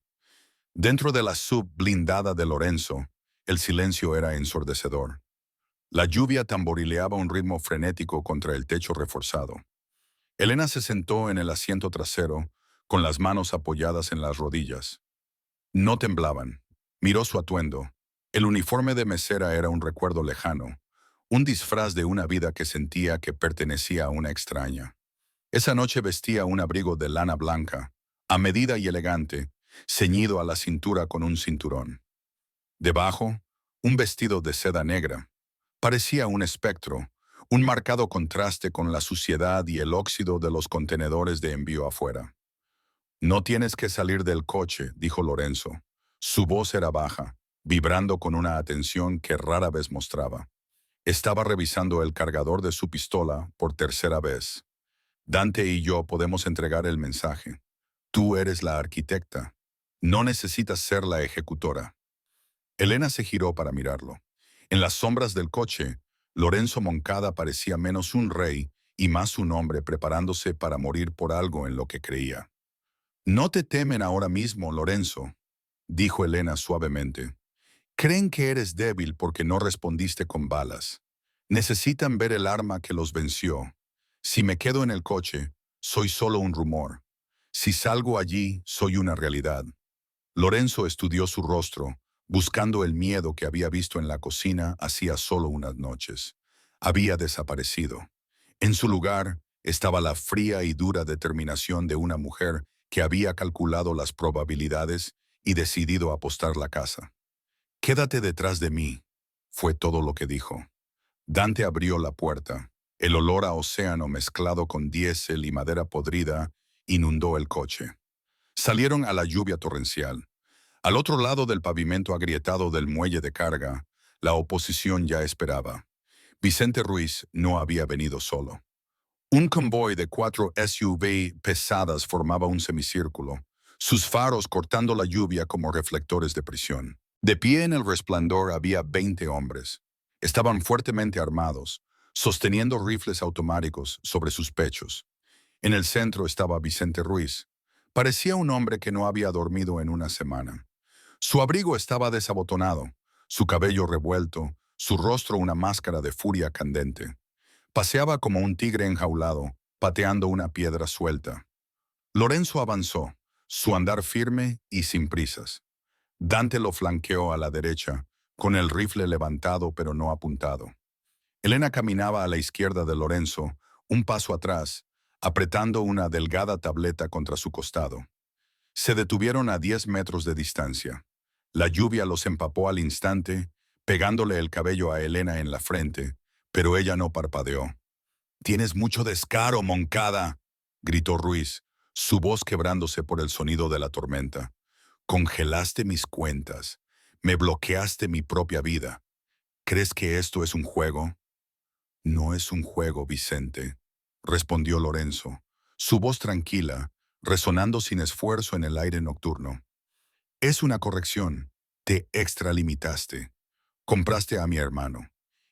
S1: Dentro de la sub-blindada de Lorenzo, el silencio era ensordecedor. La lluvia tamborileaba un ritmo frenético contra el techo reforzado. Elena se sentó en el asiento trasero, con las manos apoyadas en las rodillas. No temblaban. Miró su atuendo. El uniforme de mesera era un recuerdo lejano, un disfraz de una vida que sentía que pertenecía a una extraña. Esa noche vestía un abrigo de lana blanca, a medida y elegante, ceñido a la cintura con un cinturón. Debajo, un vestido de seda negra. Parecía un espectro, un marcado contraste con la suciedad y el óxido de los contenedores de envío afuera. No tienes que salir del coche, dijo Lorenzo. Su voz era baja, vibrando con una atención que rara vez mostraba. Estaba revisando el cargador de su pistola por tercera vez. Dante y yo podemos entregar el mensaje. Tú eres la arquitecta. No necesitas ser la ejecutora. Elena se giró para mirarlo. En las sombras del coche, Lorenzo Moncada parecía menos un rey y más un hombre preparándose para morir por algo en lo que creía. No te temen ahora mismo, Lorenzo, dijo Elena suavemente. Creen que eres débil porque no respondiste con balas. Necesitan ver el arma que los venció. Si me quedo en el coche, soy solo un rumor. Si salgo allí, soy una realidad. Lorenzo estudió su rostro, buscando el miedo que había visto en la cocina hacía solo unas noches. Había desaparecido. En su lugar estaba la fría y dura determinación de una mujer que había calculado las probabilidades y decidido apostar la casa. «Quédate detrás de mí», fue todo lo que dijo. Dante abrió la puerta. El olor a océano mezclado con diésel y madera podrida inundó el coche. Salieron a la lluvia torrencial. Al otro lado del pavimento agrietado del muelle de carga, la oposición ya esperaba. Vicente Ruiz no había venido solo. Un convoy de 4 SUV pesadas formaba un semicírculo, sus faros cortando la lluvia como reflectores de prisión. De pie en el resplandor había 20 hombres. Estaban fuertemente armados, sosteniendo rifles automáticos sobre sus pechos. En el centro estaba Vicente Ruiz. Parecía un hombre que no había dormido en una semana. Su abrigo estaba desabotonado, su cabello revuelto, su rostro una máscara de furia candente. Paseaba como un tigre enjaulado, pateando una piedra suelta. Lorenzo avanzó, su andar firme y sin prisas. Dante lo flanqueó a la derecha, con el rifle levantado pero no apuntado. Elena caminaba a la izquierda de Lorenzo, un paso atrás, apretando una delgada tableta contra su costado. Se detuvieron a 10 metros de distancia. La lluvia los empapó al instante, pegándole el cabello a Elena en la frente, pero ella no parpadeó. «Tienes mucho descaro, Moncada», gritó Ruiz, su voz quebrándose por el sonido de la tormenta. «Congelaste mis cuentas. Me bloqueaste mi propia vida. ¿Crees que esto es un juego?» «No es un juego, Vicente», respondió Lorenzo, su voz tranquila, resonando sin esfuerzo en el aire nocturno. «Es una corrección. Te extralimitaste. Compraste a mi hermano.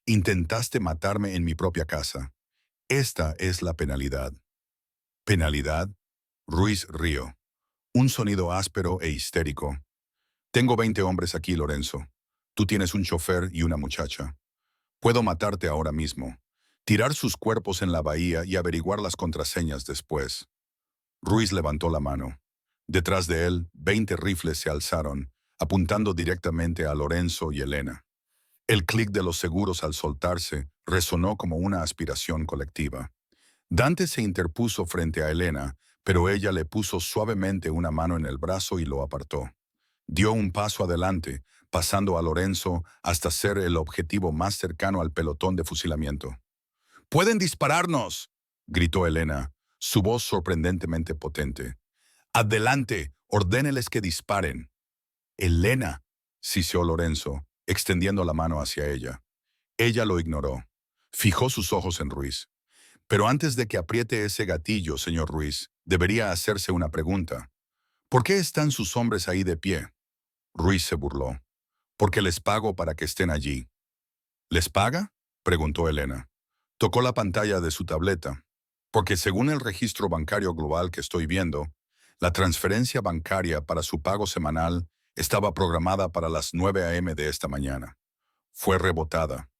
S1: Intentaste matarme en mi propia casa. Esta es la penalidad». «¿Penalidad?» Ruiz rió. Un sonido áspero e histérico. «Tengo 20 hombres aquí, Lorenzo. Tú tienes un chofer y una muchacha. Puedo matarte ahora mismo, tirar sus cuerpos en la bahía y averiguar las contraseñas después». Ruiz levantó la mano. Detrás de él, 20 rifles se alzaron, apuntando directamente a Lorenzo y Elena. El clic de los seguros al soltarse resonó como una aspiración colectiva. Dante se interpuso frente a Elena, pero ella le puso suavemente una mano en el brazo y lo apartó. Dio un paso adelante, pasando a Lorenzo hasta ser el objetivo más cercano al pelotón de fusilamiento. ¡Pueden dispararnos!, gritó Elena, su voz sorprendentemente potente. ¡Adelante! ¡Ordéneles que disparen! Elena, siseó Lorenzo, extendiendo la mano hacia ella. Ella lo ignoró. Fijó sus ojos en Ruiz. Pero antes de que apriete ese gatillo, señor Ruiz, debería hacerse una pregunta. ¿Por qué están sus hombres ahí de pie? Ruiz se burló. Porque les pago para que estén allí. ¿Les paga?, preguntó Elena. Tocó la pantalla de su tableta. Porque según el registro bancario global que estoy viendo, la transferencia bancaria para su pago semanal estaba programada para las 9 a.m. de esta mañana. Fue rebotada.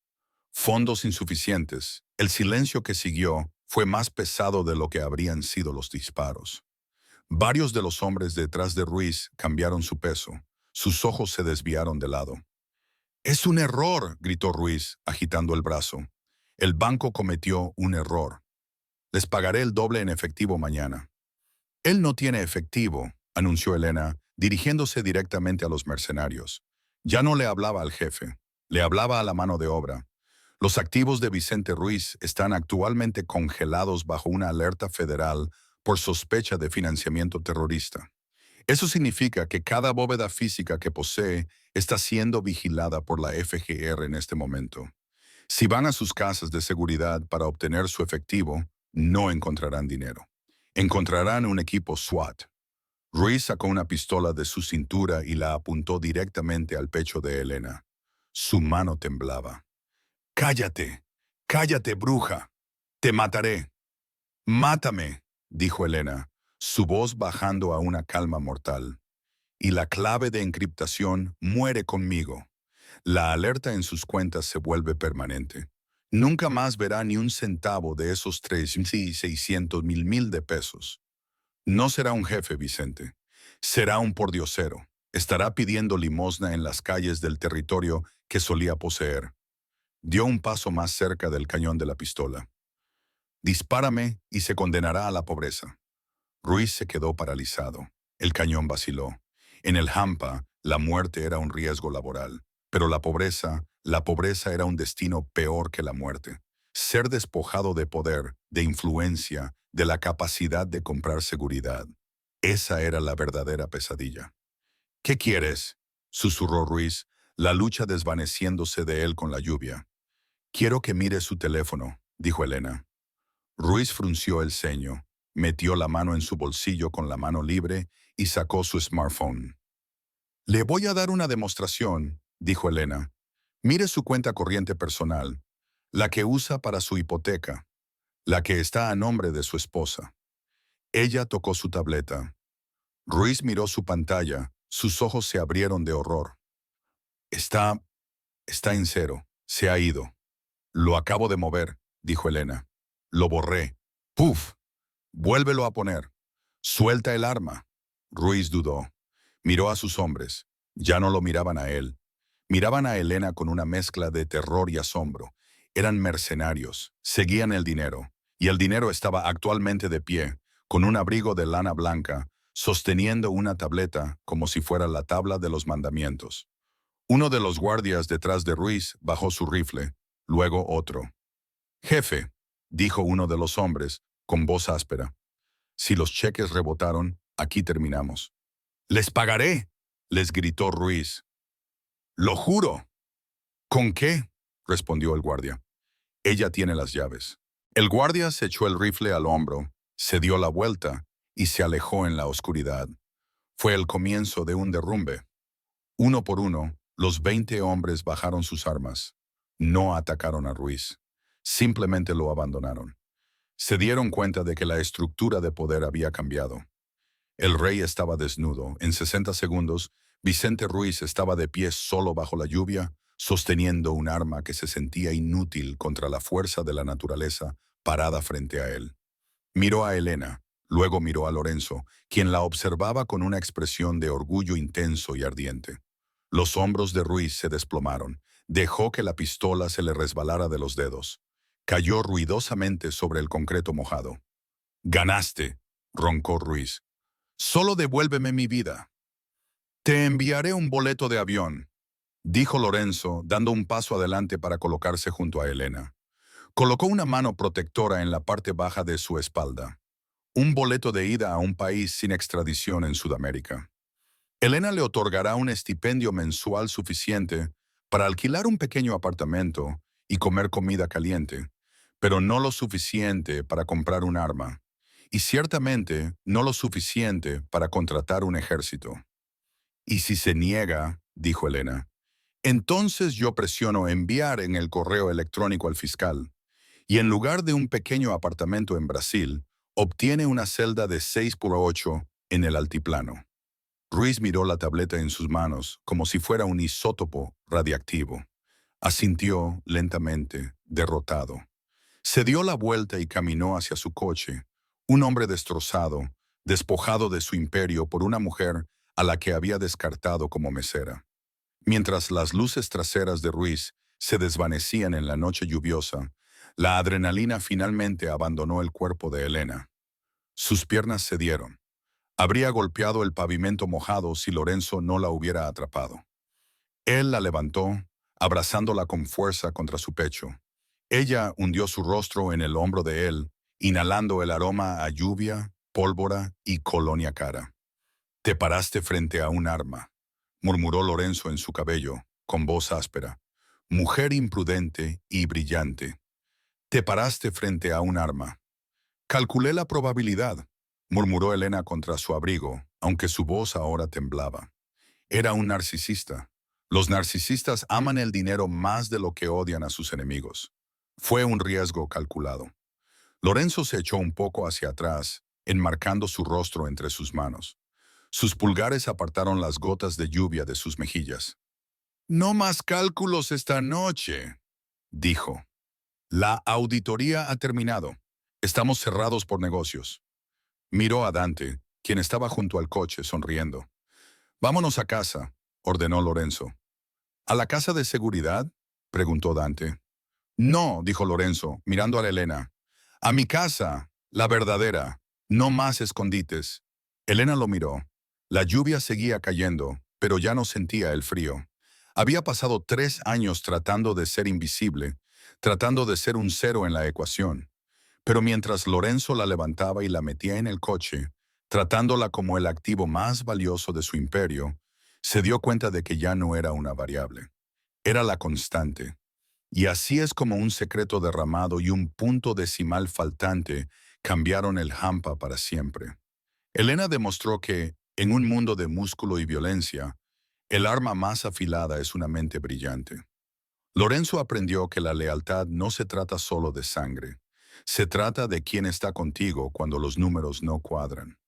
S1: Fondos insuficientes. El silencio que siguió fue más pesado de lo que habrían sido los disparos. Varios de los hombres detrás de Ruiz cambiaron su peso. Sus ojos se desviaron de lado. «¡Es un error!», gritó Ruiz, agitando el brazo. «El banco cometió un error. Les pagaré el doble en efectivo mañana». «Él no tiene efectivo», anunció Elena, dirigiéndose directamente a los mercenarios. Ya no le hablaba al jefe, le hablaba a la mano de obra. Los activos de Vicente Ruiz están actualmente congelados bajo una alerta federal por sospecha de financiamiento terrorista. Eso significa que cada bóveda física que posee está siendo vigilada por la FGR en este momento. Si van a sus casas de seguridad para obtener su efectivo, no encontrarán dinero. Encontrarán un equipo SWAT. Ruiz sacó una pistola de su cintura y la apuntó directamente al pecho de Elena. Su mano temblaba. «¡Cállate! ¡Cállate, bruja! ¡Te mataré!». «Mátame», dijo Elena, su voz bajando a una calma mortal. «Y la clave de encriptación muere conmigo. La alerta en sus cuentas se vuelve permanente. Nunca más verá ni un centavo de esos 3.600.000 de pesos. No será un jefe, Vicente. Será un pordiosero. Estará pidiendo limosna en las calles del territorio que solía poseer». Dio un paso más cerca del cañón de la pistola. «Dispárame y se condenará a la pobreza». Ruiz se quedó paralizado. El cañón vaciló. En el Hampa, la muerte era un riesgo laboral. Pero la pobreza era un destino peor que la muerte. Ser despojado de poder, de influencia, de la capacidad de comprar seguridad. Esa era la verdadera pesadilla. «¿Qué quieres?», susurró Ruiz, la lucha desvaneciéndose de él con la lluvia. «Quiero que mire su teléfono», dijo Elena. Ruiz frunció el ceño, metió la mano en su bolsillo con la mano libre y sacó su smartphone. «Le voy a dar una demostración», dijo Elena. «Mire su cuenta corriente personal, la que usa para su hipoteca, la que está a nombre de su esposa». Ella tocó su tableta. Ruiz miró su pantalla, sus ojos se abrieron de horror. Está en cero, se ha ido». «Lo acabo de mover», dijo Elena. «Lo borré». «¡Puf! Vuélvelo a poner». «Suelta el arma». Ruiz dudó. Miró a sus hombres. Ya no lo miraban a él. Miraban a Elena con una mezcla de terror y asombro. Eran mercenarios. Seguían el dinero. Y el dinero estaba actualmente de pie, con un abrigo de lana blanca, sosteniendo una tableta como si fuera la tabla de los mandamientos. Uno de los guardias detrás de Ruiz bajó su rifle, luego otro. «Jefe», dijo uno de los hombres, con voz áspera. «Si los cheques rebotaron, aquí terminamos». «Les pagaré», les gritó Ruiz. «Lo juro». «¿Con qué?», respondió el guardia. «Ella tiene las llaves». El guardia se echó el rifle al hombro, se dio la vuelta y se alejó en la oscuridad. Fue el comienzo de un derrumbe. Uno por uno, los 20 hombres bajaron sus armas. No atacaron a Ruiz. Simplemente lo abandonaron. Se dieron cuenta de que la estructura de poder había cambiado. El rey estaba desnudo. En 60 segundos, Vicente Ruiz estaba de pie solo bajo la lluvia, sosteniendo un arma que se sentía inútil contra la fuerza de la naturaleza parada frente a él. Miró a Elena, luego miró a Lorenzo, quien la observaba con una expresión de orgullo intenso y ardiente. Los hombros de Ruiz se desplomaron. Dejó que la pistola se le resbalara de los dedos. Cayó ruidosamente sobre el concreto mojado. «Ganaste», roncó Ruiz. «Solo devuélveme mi vida». «Te enviaré un boleto de avión», dijo Lorenzo, dando un paso adelante para colocarse junto a Elena. Colocó una mano protectora en la parte baja de su espalda. Un boleto de ida a un país sin extradición en Sudamérica. Elena le otorgará un estipendio mensual suficiente para alquilar un pequeño apartamento y comer comida caliente, pero no lo suficiente para comprar un arma, y ciertamente no lo suficiente para contratar un ejército. «Y si se niega», dijo Elena, «entonces yo presiono enviar en el correo electrónico al fiscal, y en lugar de un pequeño apartamento en Brasil, obtiene una celda de 6 por 8 en el altiplano». Ruiz miró la tableta en sus manos como si fuera un isótopo radiactivo. Asintió lentamente, derrotado. Se dio la vuelta y caminó hacia su coche, un hombre destrozado, despojado de su imperio por una mujer a la que había descartado como mesera. Mientras las luces traseras de Ruiz se desvanecían en la noche lluviosa, la adrenalina finalmente abandonó el cuerpo de Elena. Sus piernas cedieron. Habría golpeado el pavimento mojado si Lorenzo no la hubiera atrapado. Él la levantó, abrazándola con fuerza contra su pecho. Ella hundió su rostro en el hombro de él, inhalando el aroma a lluvia, pólvora y colonia cara. «Te paraste frente a un arma», murmuró Lorenzo en su cabello, con voz áspera. «Mujer imprudente y brillante. Te paraste frente a un arma». «Calculé la probabilidad», murmuró Elena contra su abrigo, aunque su voz ahora temblaba. Era un narcisista. Los narcisistas aman el dinero más de lo que odian a sus enemigos. Fue un riesgo calculado. Lorenzo se echó un poco hacia atrás, enmarcando su rostro entre sus manos. Sus pulgares apartaron las gotas de lluvia de sus mejillas. «No más cálculos esta noche», dijo. «La auditoría ha terminado. Estamos cerrados por negocios». Miró a Dante, quien estaba junto al coche, sonriendo. «Vámonos a casa», ordenó Lorenzo. «¿A la casa de seguridad?», preguntó Dante. «No», dijo Lorenzo, mirando a Elena. «A mi casa, la verdadera. No más escondites». Elena lo miró. La lluvia seguía cayendo, pero ya no sentía el frío. Había pasado 3 años tratando de ser invisible, tratando de ser un cero en la ecuación. Pero mientras Lorenzo la levantaba y la metía en el coche, tratándola como el activo más valioso de su imperio, se dio cuenta de que ya no era una variable. Era la constante. Y así es como un secreto derramado y un punto decimal faltante cambiaron el hampa para siempre. Elena demostró que, en un mundo de músculo y violencia, el arma más afilada es una mente brillante. Lorenzo aprendió que la lealtad no se trata solo de sangre. Se trata de quién está contigo cuando los números no cuadran.